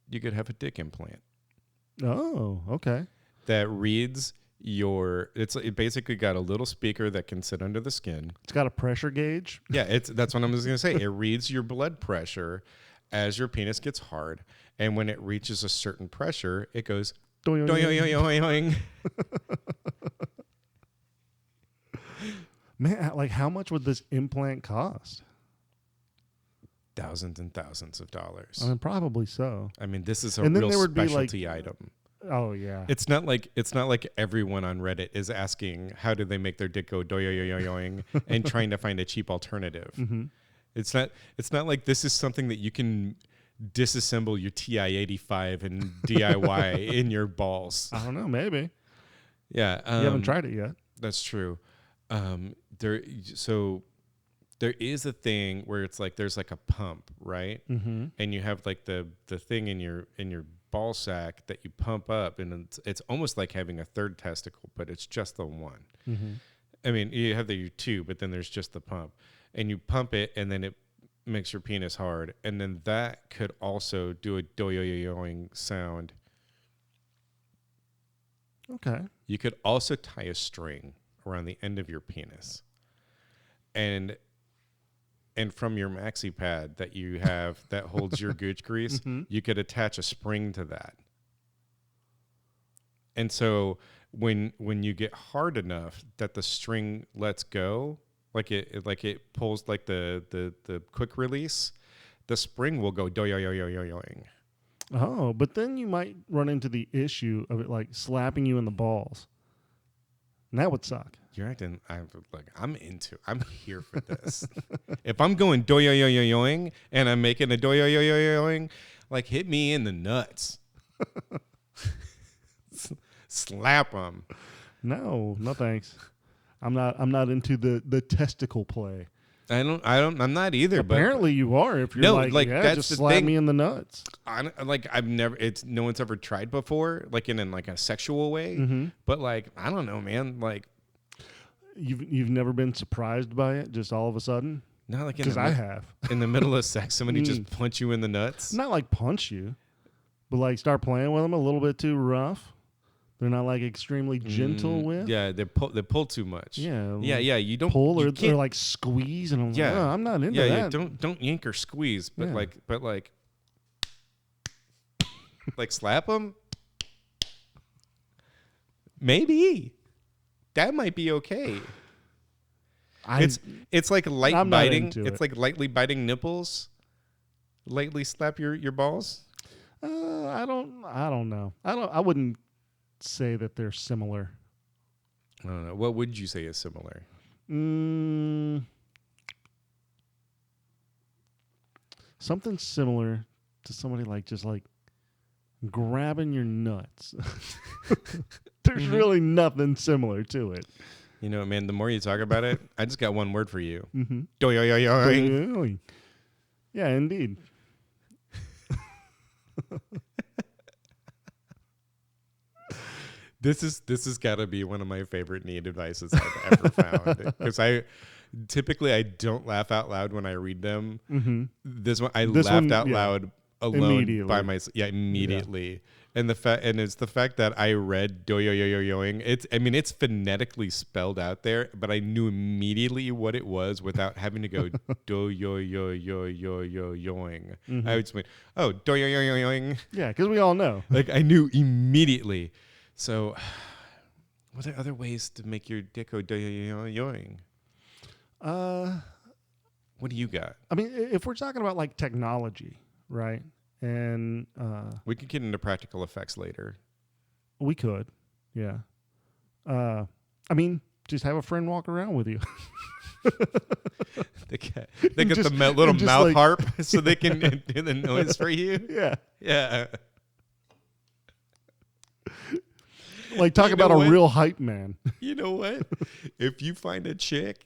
C: You could have a dick implant
B: Oh, okay.
C: that reads it basically got a little speaker that can sit under the skin.
B: It's got a pressure gauge.
C: Yeah, that's what I was going to say. It reads your blood pressure as your penis gets hard. And when it reaches a certain pressure, it goes doing.
B: Man, like how much would this implant cost?
C: Thousands and thousands of dollars.
B: I mean, probably so.
C: I mean, this is a
B: And then
C: real
B: there would be, like-
C: specialty item.
B: Oh yeah.
C: It's not like everyone on Reddit is asking how do they make their dick go doing and trying to find a cheap alternative.
B: Mm-hmm.
C: It's not like this is something that you can disassemble your TI-85 and DIY in your balls.
B: I don't know. Maybe
C: Yeah,
B: you haven't tried it yet.
C: That's true. There is a thing where it's like there's like a pump, right?
B: Mm-hmm.
C: And you have like the thing in your ball sack that you pump up, and it's almost like having a third testicle, but it's just the one.
B: Mm-hmm.
C: I mean, you have the two, but then there's just the pump, and you pump it, and then it makes your penis hard, and then that could also do a doing sound.
B: Okay.
C: You could also tie a string around the end of your penis, and from your maxi pad that you have that holds your gooch grease,
B: Mm-hmm.
C: you could attach a spring to that. And so when you get hard enough that the string lets go, like it pulls like the quick release, the spring will go doing.
B: Oh, but then you might run into the issue of it like slapping you in the balls. And that would suck.
C: You're acting. I'm here for this. If I'm going doing and I'm making a doing, like hit me in the nuts. Slap them.
B: No thanks. I'm not into the testicle play.
C: I'm not either.
B: Apparently you are. If you're
C: No,
B: like yeah,
C: that's
B: just
C: the
B: slap
C: thing.
B: me in the nuts.
C: No one's ever tried before, like in like a sexual way.
B: Mm-hmm.
C: But like, I don't know, man. Like,
B: You've never been surprised by it just all of a sudden?
C: not like
B: Because I have.
C: in the middle of sex, somebody just punch you in the nuts.
B: Not like punch you, but like start playing with them a little bit too rough. They're not like extremely gentle with.
C: Yeah, they pull too much.
B: Yeah.
C: Yeah. You don't
B: Pull
C: you
B: or
C: can't-
B: like squeeze, and I'm
C: Yeah.
B: like, oh, I'm not into
C: yeah,
B: that.
C: yeah. Don't yank or squeeze, but
B: Yeah.
C: like slap them. Maybe that might be okay. It's like light
B: I'm not
C: biting.
B: into
C: It's
B: it.
C: like lightly biting nipples. Lightly slap your balls.
B: I don't know. I wouldn't say that they're similar.
C: I don't know. What would you say is similar?
B: Something similar to somebody like just like grabbing your nuts. There's really nothing similar to it.
C: You know, man, the more you talk about it, I just got one word for you.
B: Mm-hmm.
C: Doing.
B: Yeah, indeed.
C: This has got to be one of my favorite need advices I've ever found, because I don't laugh out loud when I read them.
B: Mm-hmm.
C: This one I
B: This
C: laughed
B: one,
C: out
B: yeah.
C: loud alone
B: Immediately.
C: by myself. Yeah, immediately. And it's the fact that I read doing. It's phonetically spelled out there, but I knew immediately what it was without having to go yoing.
B: Mm-hmm.
C: I would just went, oh, doing.
B: Yeah, because we all know.
C: Like I knew immediately. So, what are other ways to make your dick go yoing? What do you got?
B: I mean, if we're talking about like technology, right? And
C: We could get into practical effects later.
B: we could, yeah. I mean, just have a friend walk around with you.
C: They get
B: Just-
C: the little
B: just
C: mouth
B: like-
C: harp so they can do the noise for you.
B: Yeah.
C: Yeah.
B: Like talk
C: You
B: about
C: know
B: a
C: what?
B: real hype man.
C: You know what? If you find a chick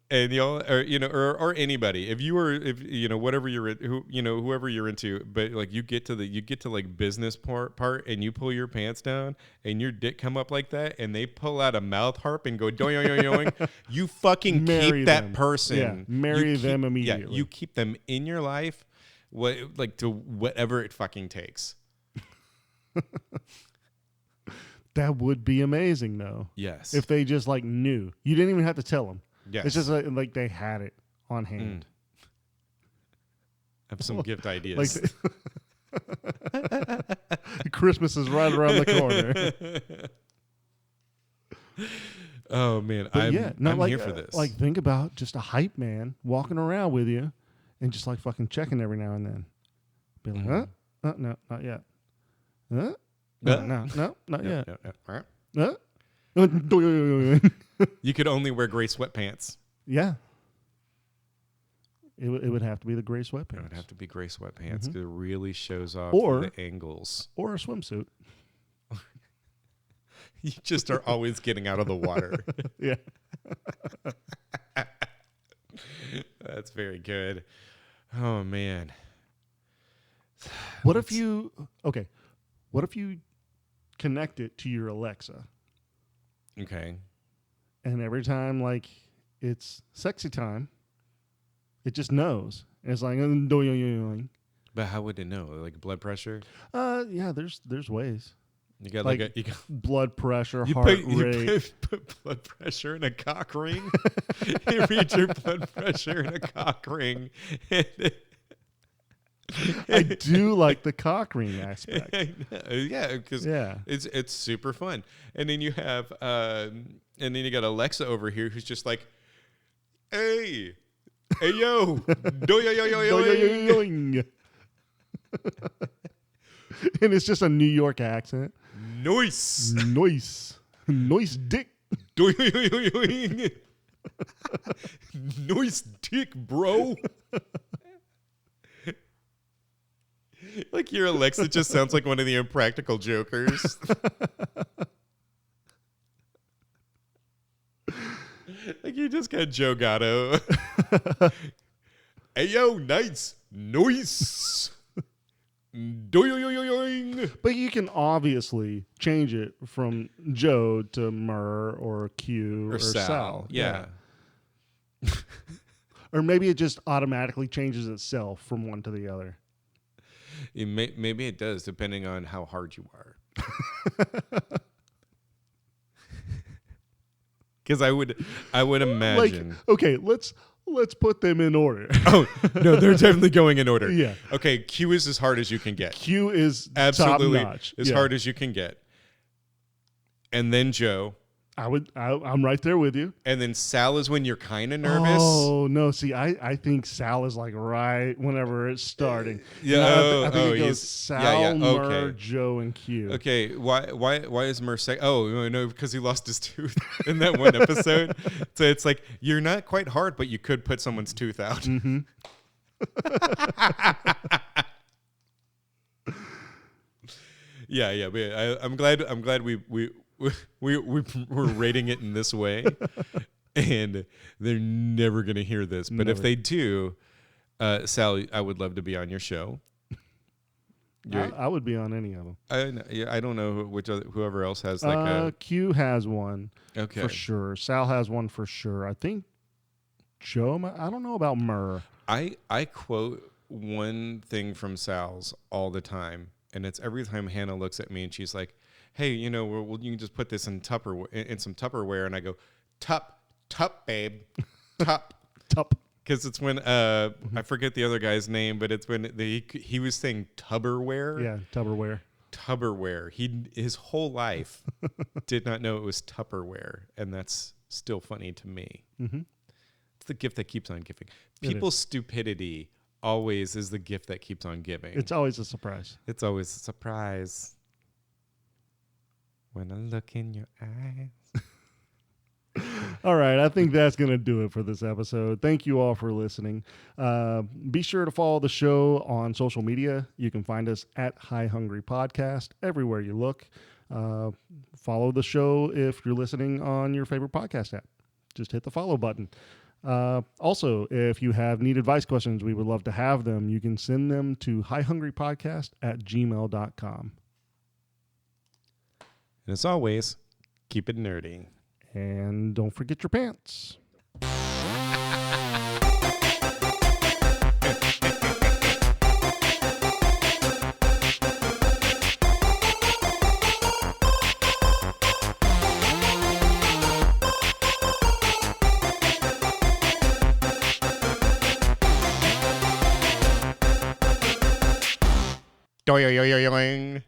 C: and y'all, or anybody, if whatever whoever you're into, but like you get to like business part and you pull your pants down and your dick come up like that and they pull out a mouth harp and go doing, you fucking
B: Marry
C: keep that
B: them.
C: person.
B: Yeah, marry
C: You
B: them
C: keep-
B: immediately.
C: Yeah, you keep them in your life, to whatever it fucking takes.
B: That would be amazing, though.
C: Yes.
B: If they just like knew, you didn't even have to tell them.
C: Yes.
B: It's just like they had it on hand.
C: I have some gift ideas.
B: Like Christmas is right around the corner.
C: Oh man,
B: But
C: I'm
B: like,
C: here for this.
B: Like, think about just a hype man walking around with you, and just like fucking checking every now and then. Be like, huh? No, not yet. Huh? No, not yet. Huh?
C: You could only wear gray sweatpants.
B: Yeah. It would have to be the gray sweatpants.
C: It would have to be gray sweatpants because it really shows off
B: Or-
C: the angles.
B: Or a swimsuit.
C: You just are always getting out of the water.
B: Yeah.
C: That's very good. Oh man.
B: What if you connect it to your Alexa,
C: Okay.
B: and every time like it's sexy time, it just knows. And it's like doing.
C: But how would it know? Like blood pressure?
B: Yeah, there's ways.
C: You got
B: Like,
C: you got
B: Blood pressure,
C: you
B: heart
C: put,
B: rate.
C: you put blood pressure in a cock ring. You read your blood pressure in a cock ring.
B: I do like the cock ring aspect.
C: Yeah, because
B: Yeah.
C: it's super fun. And then you have and then you got Alexa over here who's just like, hey yo, do yo yo yo yo.
B: Doing. And it's just a New York accent.
C: Nice.
B: Nice dick.
C: Do yo yo yo yo. Nice dick, bro. Like your Alexa just sounds like one of the Impractical Jokers. Like you just got Joe Gatto. Hey yo, nice.
B: But you can obviously change it from Joe to Murr or Q or Sal.
C: Yeah.
B: Or maybe it just automatically changes itself from one to the other.
C: Maybe it does, depending on how hard you are. Because I would imagine.
B: Like, okay, let's put them in order.
C: Oh no, they're definitely going in order.
B: Yeah.
C: Okay, Q is as hard as you can get.
B: Q is
C: Absolutely
B: top notch.
C: as hard as you can get. And then Joe.
B: I'm right there with you.
C: And then Sal is when you're kind of nervous.
B: Oh no! See, I think Sal is like right whenever it's starting.
C: Yeah,
B: I think it goes
C: he's-
B: Sal, Murr,
C: okay.
B: Joe, and Q.
C: Okay, why is Murr saying? Oh no, because he lost his tooth in that one episode. So it's like you're not quite hard, but you could put someone's tooth out.
B: Mm-hmm.
C: Yeah. But I'm glad we're rating it in this way, and they're never gonna hear this. But if
B: Never.
C: they do, Sal, I would love to be on your show.
B: I would be on any of them.
C: I don't know whoever else has like
B: Q has one
C: okay.
B: for sure. Sal has one for sure. I think Joe. I don't know about Murr.
C: I quote one thing from Sal's all the time, and it's every time Hannah looks at me and she's like, "Hey, you can just put this in some Tupperware," and I go, "Tup, babe, tup."
B: Tup.
C: Because it's when I forget the other guy's name, but it's when he was saying Tupperware.
B: Yeah, Tupperware.
C: Tupperware. His whole life did not know it was Tupperware, and that's still funny to me.
B: Mm-hmm.
C: the gift that keeps on giving.
B: It
C: People's stupidity always is the gift that keeps on giving.
B: It's always a surprise.
C: It's always a surprise when I look in your eyes.
B: All right, I think that's going to do it for this episode. Thank you all for listening. Be sure to follow the show on social media. You can find us at High Hungry Podcast everywhere you look. Follow the show if you're listening on your favorite podcast app. Just hit the follow button. Also, if you have need advice questions, we would love to have them. You can send them to highhungrypodcast@gmail.com.
C: And as always, keep it nerdy.
B: And don't forget your pants.
C: Doing.